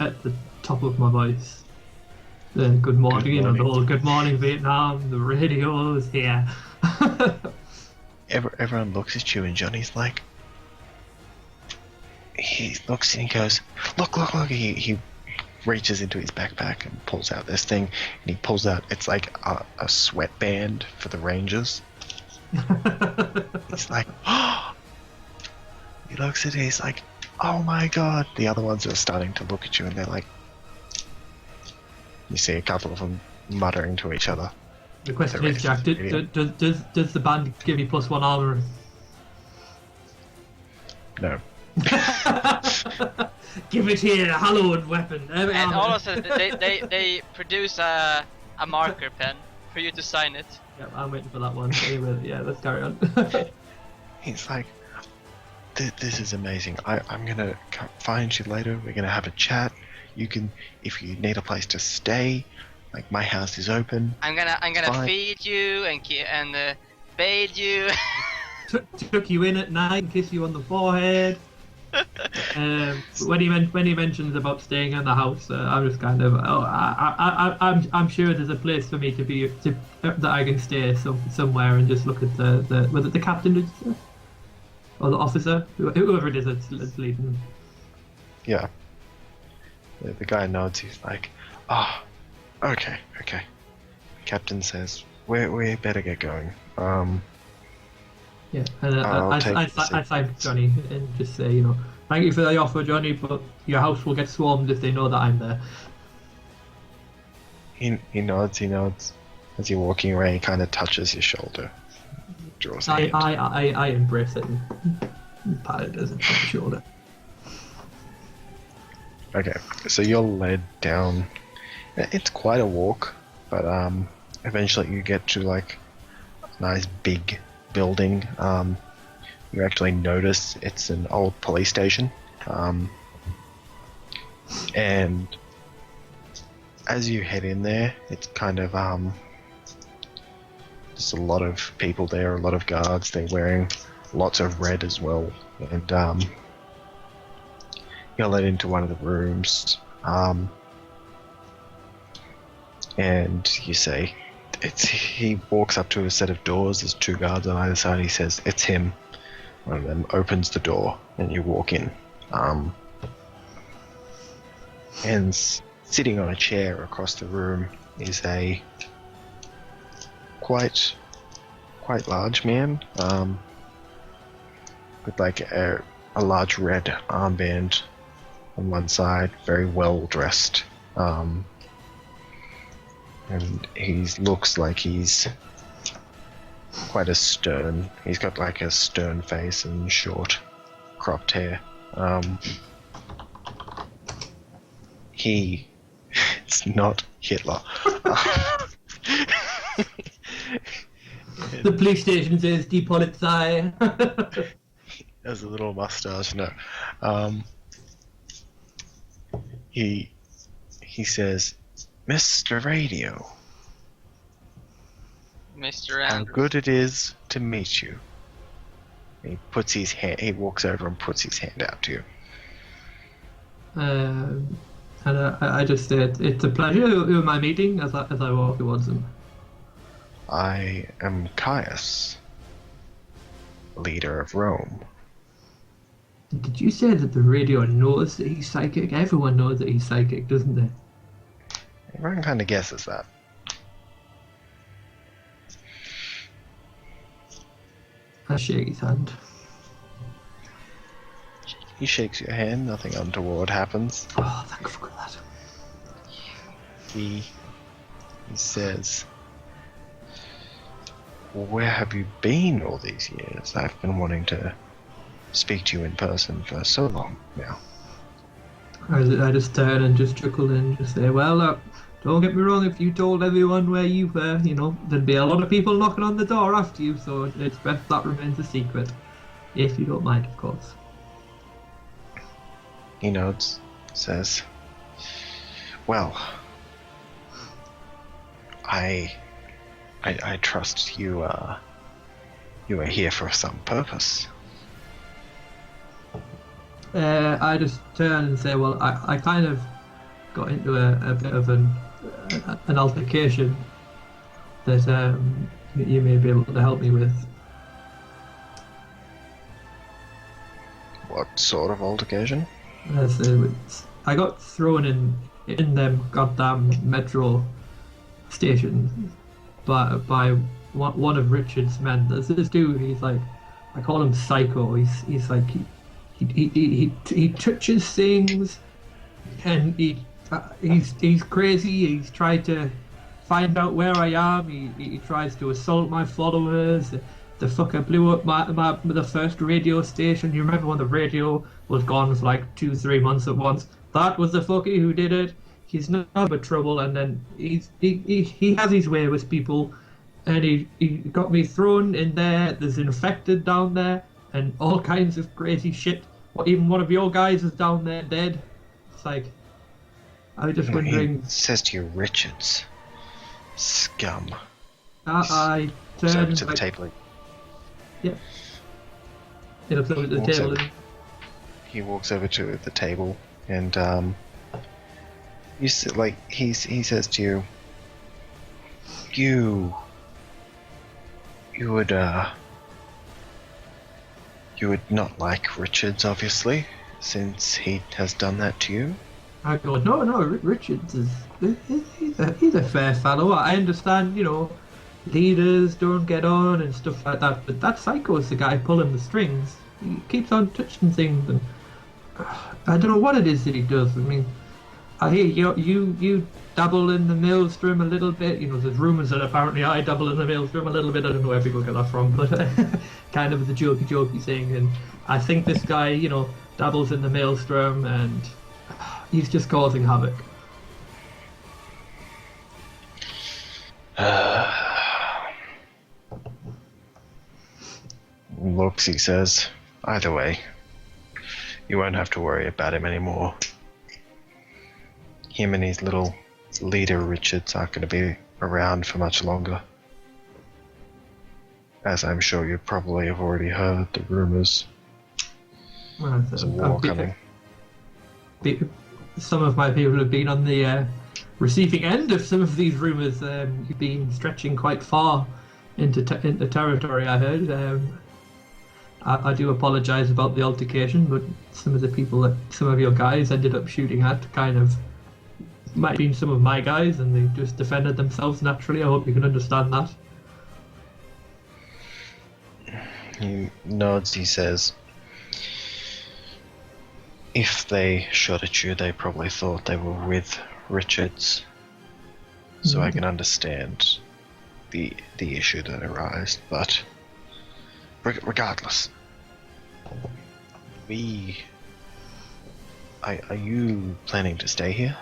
at the top of my voice. Good morning, the whole "Good morning Vietnam," the radio is here. Everyone looks at you, and Johnny's like, he looks and he goes, look. He reaches into his backpack and pulls out this thing, and he pulls out, it's like a sweatband for the Rangers. He's like, oh! He looks at it, he's like, "Oh my God." The other ones are starting to look at you, and they're like, you see a couple of them muttering to each other. The question is, Jack, does the band give you +1 armor? No. Give it here, a hallowed weapon. And all of a sudden, they produce a marker pen for you to sign it. Yep, I'm waiting for that one. Anyway, yeah, let's carry on. He's like, this is amazing. I'm gonna find you later. We're gonna have a chat. You can, if you need a place to stay, like my house is open. I'm gonna feed you and bathe you. Tuck you in at night and kiss you on the forehead. When he mentions about staying in the house, I'm just kind of, I'm sure there's a place for me that I can stay somewhere and just look at was it the captain, did you say? Or the officer, whoever it is that's leading. Yeah. The guy nods. He's like, "Ah, oh, okay." The captain says, "We better get going." Yeah, and I thank Johnny and just say, thank you for the offer, Johnny, but your house will get swarmed if they know that I'm there. He nods. As you're walking away, he kind of touches your shoulder. Draws a hand. I embrace it and pat it as on the shoulder. Okay, so you're led down. It's quite a walk, but eventually you get to like a nice big building. You actually notice it's an old police station, and as you head in there, it's kind of there's a lot of people there, a lot of guards. They're wearing lots of red as well, and you're led into one of the rooms, and you say, he walks up to a set of doors. There's 2 guards on either side. He says, "It's him." One of them opens the door, and you walk in. And sitting on a chair across the room is a quite large man, with like a large red armband on one side, very well dressed, and he looks like he's quite a stern. He's got like a stern face and short, cropped hair. It's not Hitler. The police station says "Die Polizei." Has a little mustache. No. He says, "Mr. Radio, Mr. how Andrews. good it is to meet you." He puts his hand. He walks over and puts his hand out to you. And I just said, "It's a pleasure." Who am I meeting as I walk towards him? I am Caius, leader of Rome. Did you say that the radio knows that he's psychic? Everyone knows that he's psychic, doesn't they? Everyone kind of guesses that. I shake his hand. He shakes your hand. Nothing untoward happens. Oh, thank fuck for that. He says, "Where have you been all these years? I've been wanting to speak to you in person for so long now." I just turn and just chuckle and just say, "Well, don't get me wrong, if you told everyone where you were, there'd be a lot of people knocking on the door after you, so it's best that remains a secret. If you don't mind, of course." He nods, says, "Well, I trust you are here for some purpose." I just turn and say, "Well, I kind of got into a bit of an altercation that you may be able to help me with." What sort of altercation? I got thrown in them goddamn metro stations by one of Richard's men. There's this dude. He's like, I call him Psycho. He's like he touches things, and he's crazy. He's tried to find out where I am. He tries to assault my followers. The fucker blew up the first radio station. You remember when the radio was gone for like 2-3 months at once? That was the fucker who did it. He's nothing but trouble, and then he has his way with people, and he got me thrown in there. There's infected down there, and all kinds of crazy shit. Even one of your guys is down there dead. It's like, I was just wondering. He says to you, "Richards, scum." I Goes over turned to the table. Yeah. He looks over at the table. He walks over to the table and you sit, like he says to you, you would not like Richards, obviously, since he has done that to you. I go, no, Richards he's a fair fellow. I understand, leaders don't get on and stuff like that, but that Psycho's the guy pulling the strings. He keeps on touching things, and I don't know what it is that he does. I mean, I hear you dabble in the maelstrom a little bit. There's rumours that apparently I dabble in the maelstrom a little bit. I don't know where people get that from, but kind of the jokey thing. And I think this guy, dabbles in the maelstrom, and he's just causing havoc. Looks, he says, "Either way, you won't have to worry about him anymore. Him and his little leader Richards aren't going to be around for much longer. As I'm sure you probably have already heard the rumors. Well, There's a war coming." Some of my people have been on the receiving end of some of these rumors. You've been stretching quite far into territory, I heard. I do apologise about the altercation, but some of the people that some of your guys ended up shooting at kind of might have been some of my guys, and they just defended themselves naturally. I hope you can understand that. He nods, he says, "If they shot at you, they probably thought they were with Richards. So I can understand the issue that arose, but regardless, we Are you planning to stay here?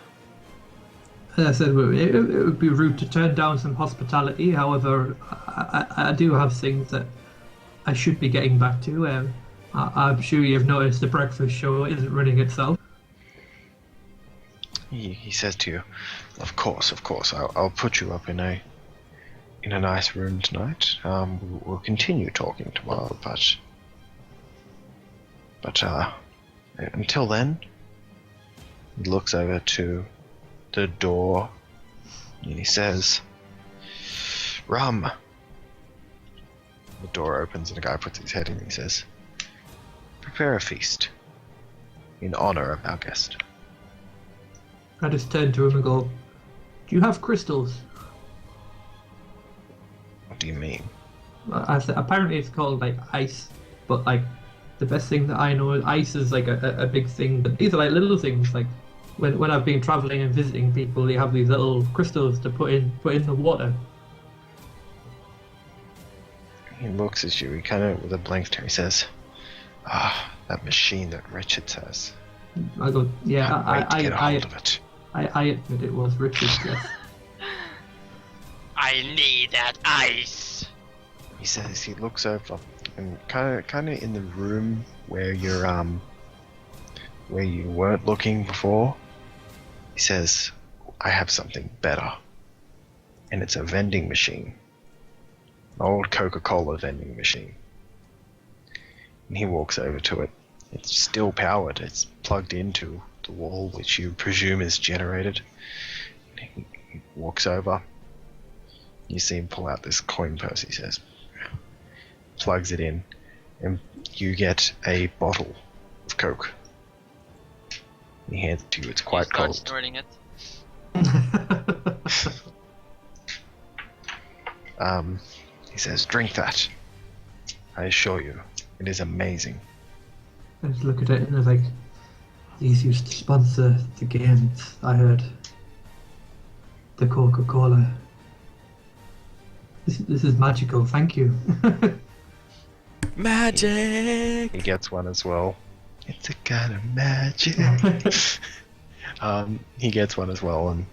As I said, it would be rude to turn down some hospitality. However, I do have things that I should be getting back to. I'm sure you've noticed the breakfast show isn't running itself. He says to you, of course, I'll put you up in a nice room tonight. We'll continue talking tomorrow, but until then, he looks over to the door and he says, "Rum." The door opens and a guy puts his head in and he says, "Prepare a feast in honor of our guest." I just turn to him and go, "Do you have crystals?" What do you mean? I said, apparently it's called like ice, but like the best thing that I know is ice is like a big thing. But these are like little things. Like when I've been traveling and visiting people, they have these little crystals to put in the water. He looks at you, he kind of, with a blank stare, he says, that machine that Richard has. I go, yeah, I get a hold of it. I admit it was Richard, yes. I need that ice. He says, he looks over and kind of in the room where you're where you weren't looking before. He says, "I have something better," and it's a vending machine, an old Coca-Cola vending machine. And he walks over to it. It's still powered. It's plugged into the wall, which you presume is generated. He walks over. You see him pull out this coin purse, he says. Plugs it in, and you get a bottle of Coke. He hands it to you. It's quite cold. Snorting it. He says, "Drink that. I assure you, it is amazing." I just look at it and I was like, these used to sponsor the games, I heard. The Coca-Cola. This is magical, thank you. Magic! He gets one as well. It's a kind of magic. He gets one as well and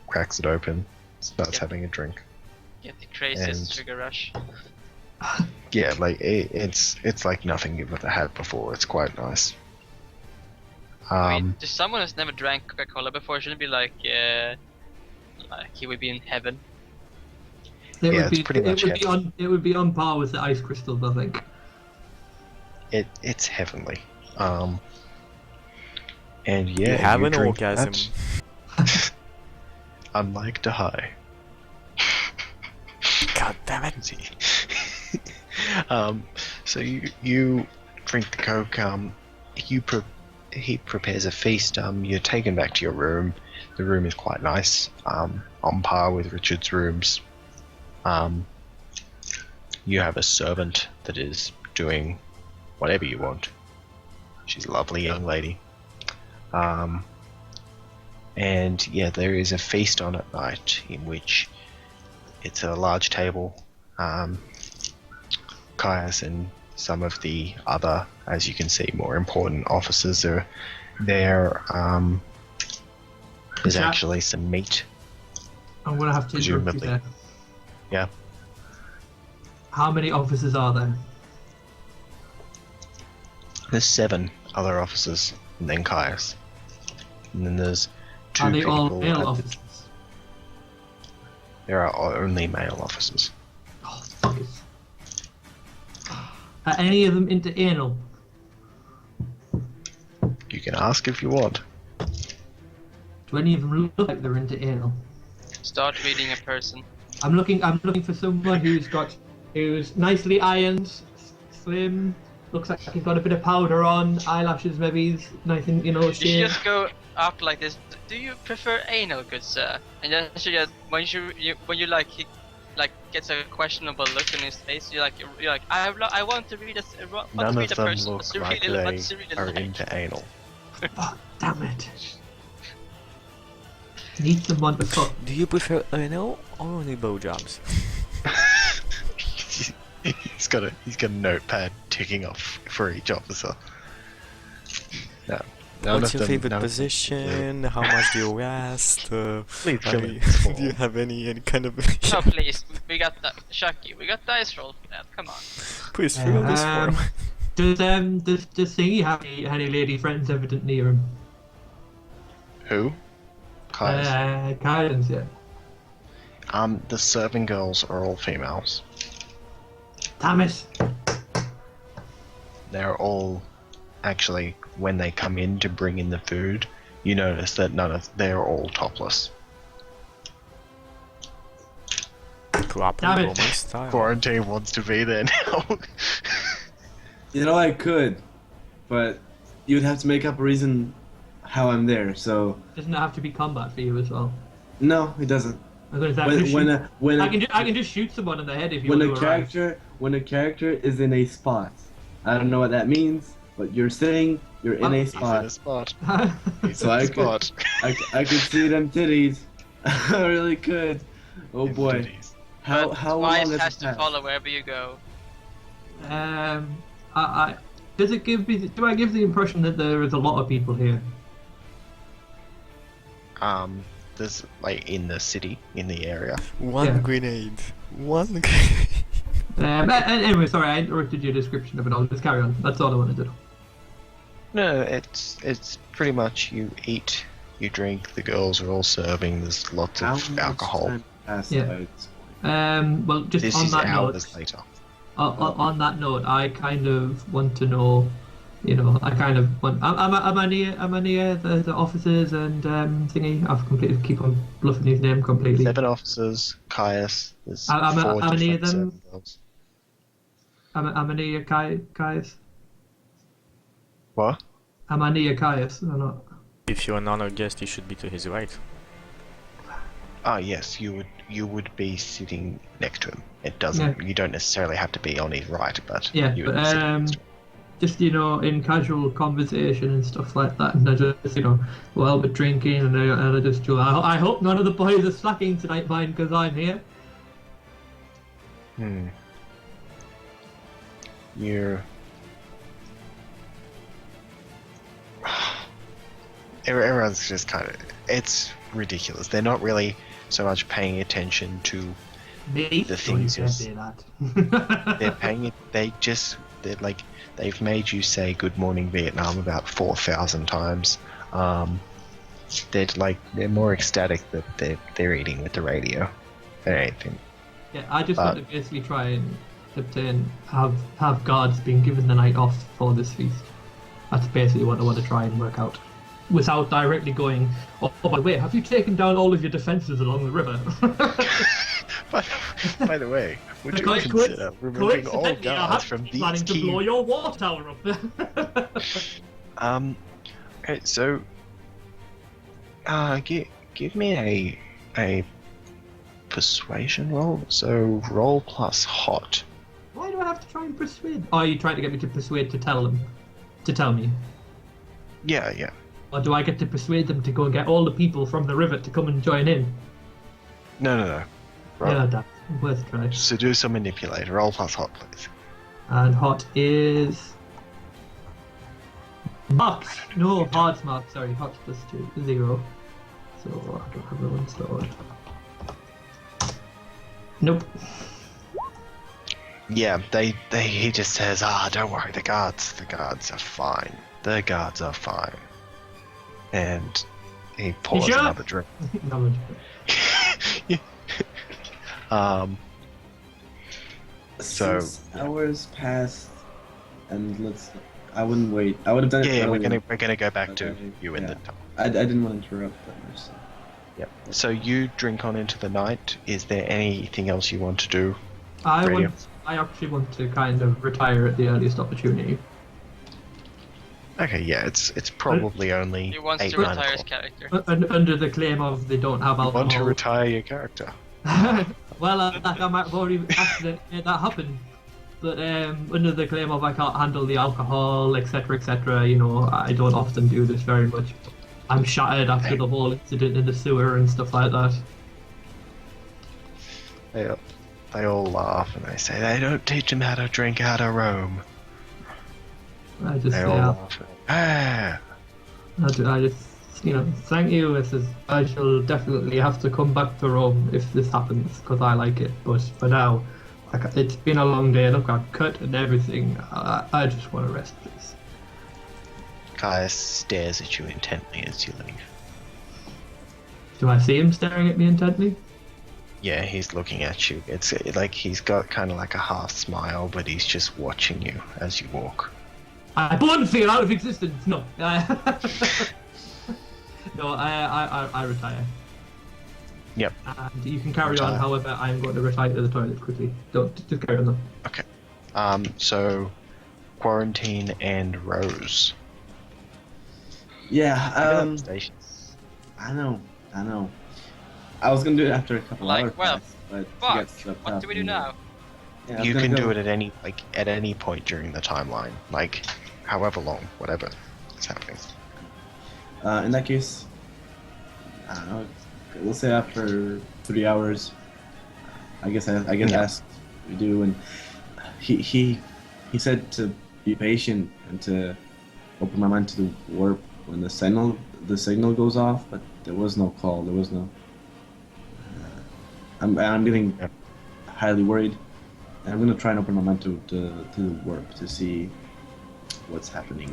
cracks it open, starts having a drink. Get the craziest sugar rush. Yeah, like it's like nothing you've ever had before. It's quite nice. To someone who's never drank Coca-Cola before, shouldn't be like he would be in heaven. It would be on par with the ice crystals, I think. It's heavenly. And yeah, you have an drink orgasm. that. Unlike the high. God damn it. So you drink the Coke. He prepares a feast. You're taken back to your room. The room is quite nice. On par with Richard's rooms. You have a servant that is doing whatever you want. She's a lovely young lady. And yeah, there is a feast on at night in which it's a large table. Caius and some of the other, as you can see, more important officers are there. There's actually some meat. I'm gonna have to interrupt you there. Yeah. How many officers are there? There's 7 other officers, and then Caius. And then there's 2 Are they people. all male officers? There are only male officers. Oh, fuckers. Are any of them into anal? You can ask if you want. Do any of them look like they're into anal? Start reading a person. I'm looking for someone who's nicely ironed, slim, looks like he's got a bit of powder on, eyelashes maybe nice and You should shaved. just go up like this. Do you prefer anal, good sir? And then she just when you like he gets a questionable look in his face, you're like I want to read a None of them person. look like they are into anal. Oh, damn it. Need someone to fuck. Do you prefer anal or only blowjobs? He's got a notepad ticking off for each officer. No, What's your favorite position? How much do you rest? Please fill in. Do you have any kind of? No, please, we got Chuky. We got dice roll for that. Come on. Please fill this form. Does Thingy have any lady friends evident near him? Who? Kai's. Kai's, yeah. The serving girls are all females. Damn it! They're all actually, when they come in to bring in the food, you notice that they're all topless. Proper Damn it. Roman style. Quarantine wants to be there now. You know, I could, but you would have to make up a reason how I'm there. So Doesn't it have to be combat for you as well? no, it doesn't. I was gonna say, When I can just shoot someone in the head if you when want a to arrive. character is in a spot, I don't know what that means, but you're saying you're in a He's in a spot. spot. He's So in I a could- spot. I could see them titties. I really could. Oh boy. Titties. How But how Wise long has it to passed? follow wherever you go. Does it give me? Do I give the impression that there is a lot of people here? There's like in the city, in the area. One Yeah. grenade. One grenade. Anyway, sorry, I interrupted your description of it all. Just carry on. That's all I wanted to do. No, it's pretty much you eat, you drink. The girls are all serving. There's lots How of much alcohol. time passed Yeah. by this point? Well, just This on is that hours note, later. on that note, I kind of want to know. You know, I kind of want. Am I near the officers and thingy? I've completely keep on bluffing his name completely. 7 officers, Caius. There's Am I 4 near different them? serving girls. Am I near Caius? What? Am I near Caius or not? If you're an honored guest, you should be to his right. Ah, yes, you would be sitting next to him. It doesn't. Yeah. You don't necessarily have to be on his right, but Yeah, you would but be sitting next to him. just in casual conversation and stuff like that, and I just well, but drinking and I just I hope none of the boys are slacking tonight, mind, because I'm here. You're. Everyone's just kind of. It's ridiculous. They're not really so much paying attention to. Me? The Oh, things you can't is- say that. They're paying it. They're like. They've made you say "Good morning, Vietnam" about 4,000 times. They're more ecstatic that they're eating with the radio than anything. Yeah, I just want to basically try and obtain have guards being given the night off for this feast. That's basically what I want to try and work out, without directly going. Oh, by the way, have you taken down all of your defences along the river? By the way, would you Coinc- consider removing all Coincidentally, I guards have from been these planning to key? blow your water tower up. Okay, so, give me a persuasion roll. So roll plus hot. Why do I have to try and persuade? Oh, are you trying to get me to persuade to tell me? Yeah. Or do I get to persuade them to go and get all the people from the river to come and join in? No. Roll. Yeah, that's worth a try. Seduce or manipulate. Roll plus hot, please. And hot is marks. No, hard's marks. Sorry, hot's plus 0. So I don't have the one stored. Nope. Yeah, he just says, don't worry, the guards are fine. The guards are fine. And he pours sure? another drink. No, I'm So, 6 hours passed, and I wouldn't wait. I would have done it. yeah, earlier. we're gonna go back to Okay, you in yeah. the time. I didn't want to interrupt them. So. Yep. So you drink on into the night. Is there anything else you want to do? I Radio. actually want to kind of retire at the earliest opportunity. Okay, yeah, it's probably only He wants 8, to 9 retire his o'clock. character. Under the claim of they don't have You alcohol. want to retire your character? Well, I might have already accidentally made that happen. But under the claim of I can't handle the alcohol, etc., etc., I don't often do this very much. I'm shattered after the whole incident in the sewer and stuff like that. They all laugh and they say they don't teach him how to drink how to roam. I just They all laugh. I just, thank you, Mrs. I shall definitely have to come back to Rome if this happens, because I like it. But for now, it's been a long day. Look, I've cut and everything. I just want to rest, please. Caius stares at you intently as you leave. Do I see him staring at me intently? Yeah, he's looking at you. It's like he's got kind of like a half smile, but he's just watching you as you walk. I burn feel out of existence. No. No, I retire. Yep. And you can carry on. Retire. However, I'm going to retire to the toilet quickly. Don't just carry on though. Okay. So Quarantine and Rose. Yeah. Station. I know. I was gonna do it after a couple hours, well, but he fuck, got swept what up do we do and- now? Yeah, I was You gonna can go- do it at any point during the timeline, like however long, whatever is happening. In that case, I don't know. We'll say after 3 hours. I get Yeah. asked to do, and he said to be patient and to open my mind to the warp when the signal goes off, but there was no call. There was no. I'm getting Yep. highly worried. And I'm gonna try and open my mind to the warp to see what's happening.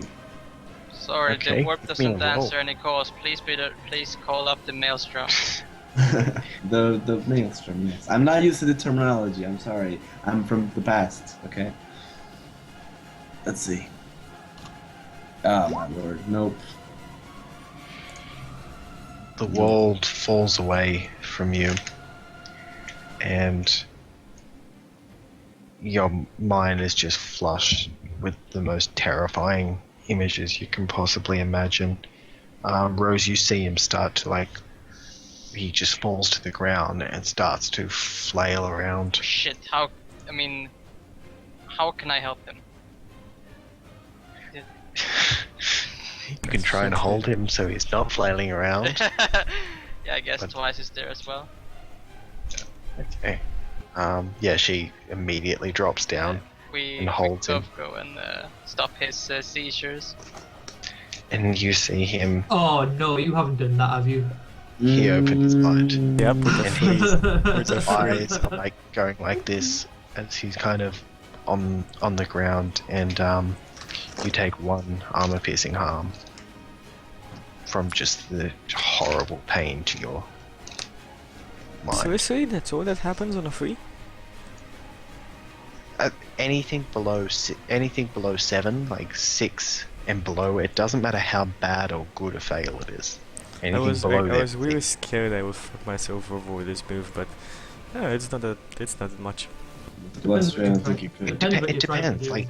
Sorry, Okay, the warp give me a doesn't roll. answer any calls. Please call up the maelstrom. the maelstrom, yes. I'm not used to the terminology. I'm sorry. I'm from the past. Okay. Let's see. Oh my lord, nope. The world falls away from you, and your mind is just flushed with the most terrifying images you can possibly imagine. Rose, you see him start to he just falls to the ground and starts to flail around. Shit, how can I help him? You can try and hold him so he's not flailing around. Yeah, I guess But- Twice is there as well. Okay. Yeah, she immediately drops down We and holds him. both go and stop his seizures. And you see him, Oh no, you haven't done that, have you? he opens his mind. Yep, with the And freeze. his eyes are going like this as he's kind of on the ground, and you take one armor-piercing harm from just the horrible pain to your mind. Seriously, that's all that happens on a free? Anything below 7, like 6 and below, it doesn't matter how bad or good a fail it is. I Anything was below that, really scared I would fuck myself over with this move, but no, it's not that much. Bless you, I don't think you could. Depends what it you're trying to depends. do. Like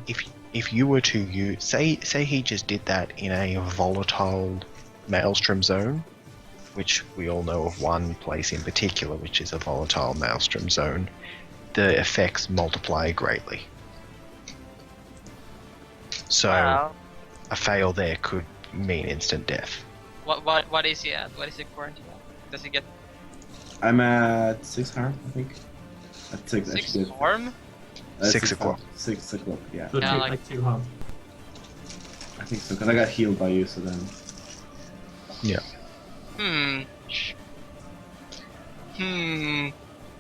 if you were to use, say he just did that in a volatile maelstrom zone, which we all know of one place in particular, which is a volatile maelstrom zone, the effects multiply greatly. So Wow. a fail there could mean instant death. What is he at? What is he quarantine at? Does he get I'm at 6 harm, I think. At 6, 6 actually. harm? 6 o'clock. 6 o'clock, yeah. So Yeah, take like- like 2 harm. I think so, because I got healed by you, so then.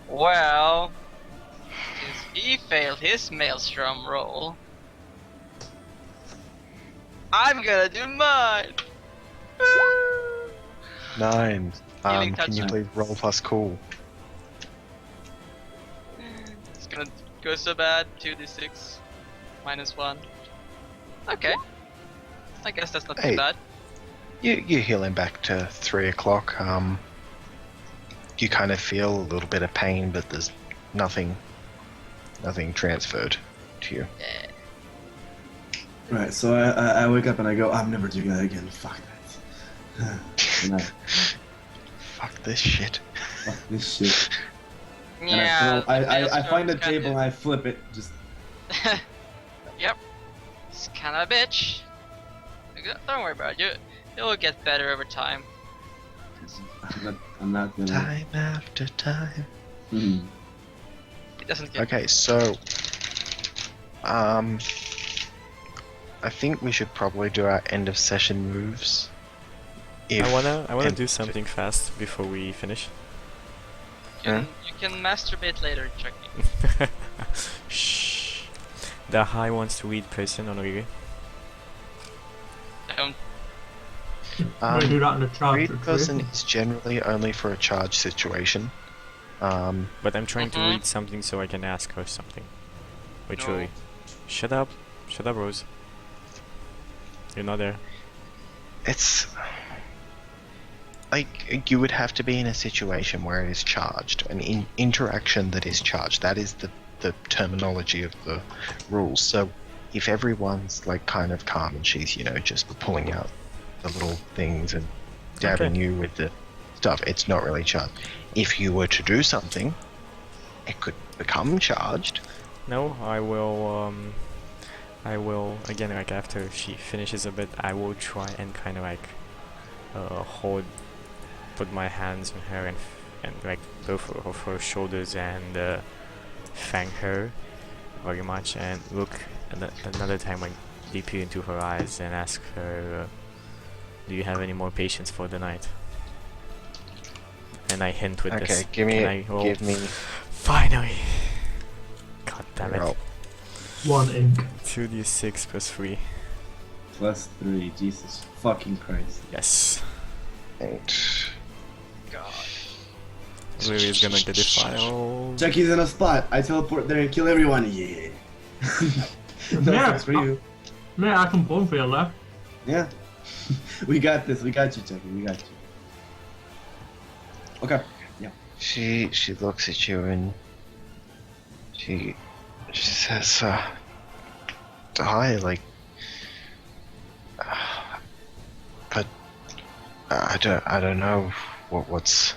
Well, since he failed his maelstrom roll, I'm gonna do mine. 9. Healing Can you touch. please roll plus cool? It's gonna go so bad. 2d6 -1. Okay. I guess that's not Hey. too bad. You heal him back to 3 o'clock. You kind of feel a little bit of pain, but there's nothing transferred to you. Right, so I wake up and I go, I'm never doing that again, fuck that. And I, Fuck this shit. fuck this shit. And Yeah. I find a Maelstrom's table and kinda- I flip it, just. Yep. It's kind of a bitch. Don't worry about it. You'll get better over time. I'm not gonna. Time after time. Mhm. It doesn't get. Okay, so I think we should probably do our end of session moves. if I wanna and- do something fast before we finish. You can masturbate later, Chucky. Shh. The high wants to read person on Riri. Don't. We do that in a charge Read person retreat. is generally only for a charge situation. But I'm trying to Mhm. read something so I can ask her something. Wait, No. Riri. Shut up. Shut up, Rose. You're not there. It's like you would have to be in a situation where it is charged, an interaction that is charged. That is the terminology of the rules. So if everyone's like kind of calm and she's just pulling out the little things and dabbing Okay. you with the stuff, it's not really charged. If you were to do something, it could become charged. No, I will again, like after she finishes a bit, I will try and kind of like put my hands on her and like both of her shoulders and thank her very much and look another time like deeply into her eyes and ask her, do you have any more patience for the night? And I hint with this. Okay, give me. Finally! God damn it. Roll. 1 ink. 2d6 plus 3. +3. Jesus fucking Christ. Yes. 8. God. Riri is gonna get defiled. Chucky's in a spot. I teleport there and kill everyone. Yeah. No Yeah. thanks for you. Mate, I can bone feel left. Yeah. We got this. We got you, Chucky. We got you. Okay. Yeah. She looks at you and she says, "Hi, like, but I don't know what's."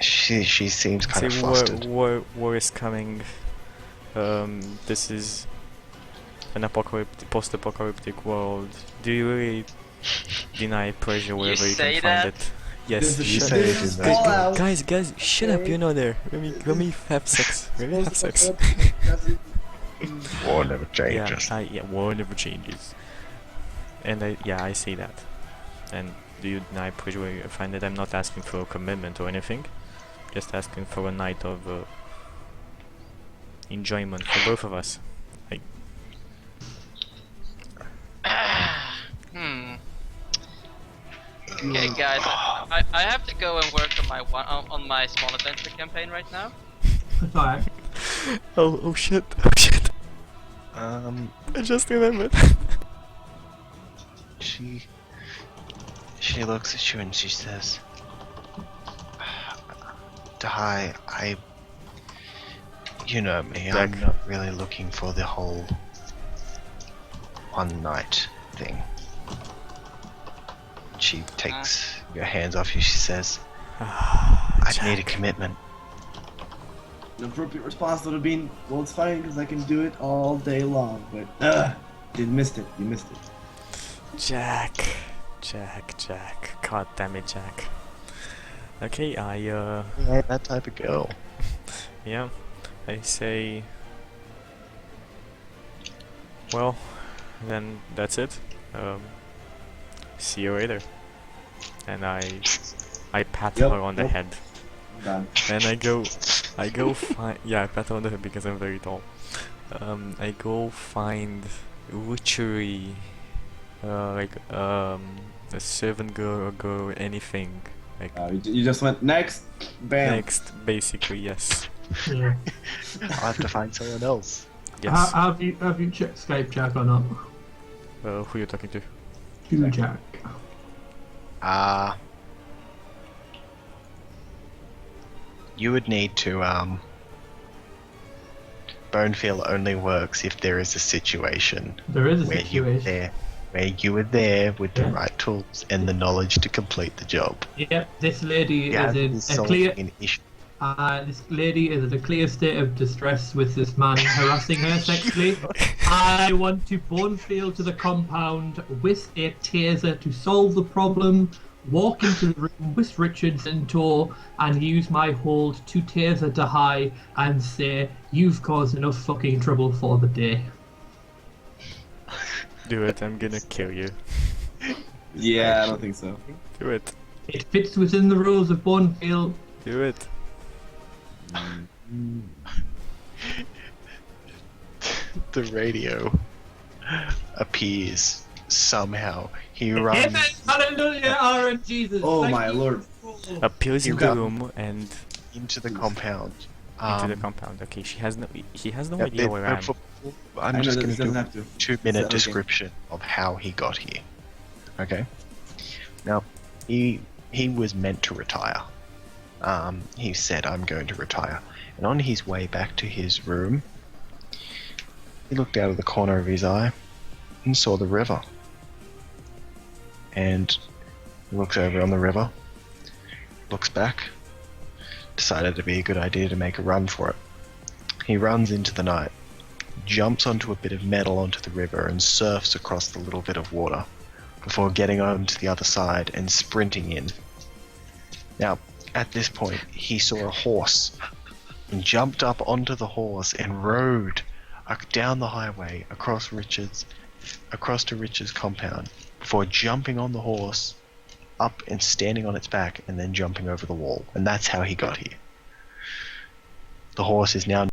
She seems kind of flustered. War is coming. This is an post-apocalyptic world. Do you really deny pressure wherever you say can find that? it? Yes, This is- You shut say up. it in that. Fallout. Guys, shut up! You're not there. Let me have sex. Let me have sex. War never changes. Yeah, war never changes. And I say that. And do you deny pressure where you find it? I'm not asking for a commitment or anything. Just asking for a night of enjoyment for both of us. Like, Okay, guys, I have to go and work on my small adventure campaign right now. It's alright. oh shit! I just remembered. She looks at you and she says, "Hi, you know me. I'm Jack. not really looking for the whole one night thing." She takes your hands off you. She says, "I need a commitment." An appropriate response would have been, well, it's fine because I can do it all day long. But, you missed it. You missed it. Jack. God damn it, Jack. Okay, Yeah, that type of girl. yeah, I say, well, then that's it. See you later. And I pat Yep, her on the yep. head. Done. And I go find, yeah, I pat her on the head because I'm very tall. I go find witchery, a servant girl or girl, anything. Like, You just went next. Bam. next, basically, yes. Yeah. I'll have to find someone else. Yes. Have you checked Skype Jack or not? Who you talking to? You Jack. You would need to Bonefeel only works if there is a situation There is a where you were situation. there, with the Yeah. right tools and the knowledge to complete the job. Yep, this lady Yeah, is in a solving clear. an issue. This lady is in a clear state of distress with this man harassing her sexually. I want to Bonefeel to the compound with a taser to solve the problem, walk into the room with Richards in tow, and use my hold to taser to high and say, "You've caused enough fucking trouble for the day." Do it, I'm gonna kill you. Yeah, I don't think so. Do it. It fits within the rules of Bournefield. Do it. The radio appears somehow. He runs. Amen, hallelujah, Aaron Jesus. Oh thank my you. lord. Appears in You the got- room and into the compound. into the compound. Okay, he has no yeah, idea where I am. I'm I know just that going this to doesn't do have to. a 2-minute Okay. description of how he got here. Okay. Now, he was meant to retire. He said, "I'm going to retire," and on his way back to his room, he looked out of the corner of his eye and saw the river. And he looks over on the river, looks back, decided it'd be a good idea to make a run for it. He runs into the night, jumps onto a bit of metal onto the river and surfs across the little bit of water before getting on to the other side and sprinting in. Now, at this point, he saw a horse and jumped up onto the horse and rode down the highway across to Richard's compound before jumping on the horse up and standing on its back and then jumping over the wall. And that's how he got here. The horse is now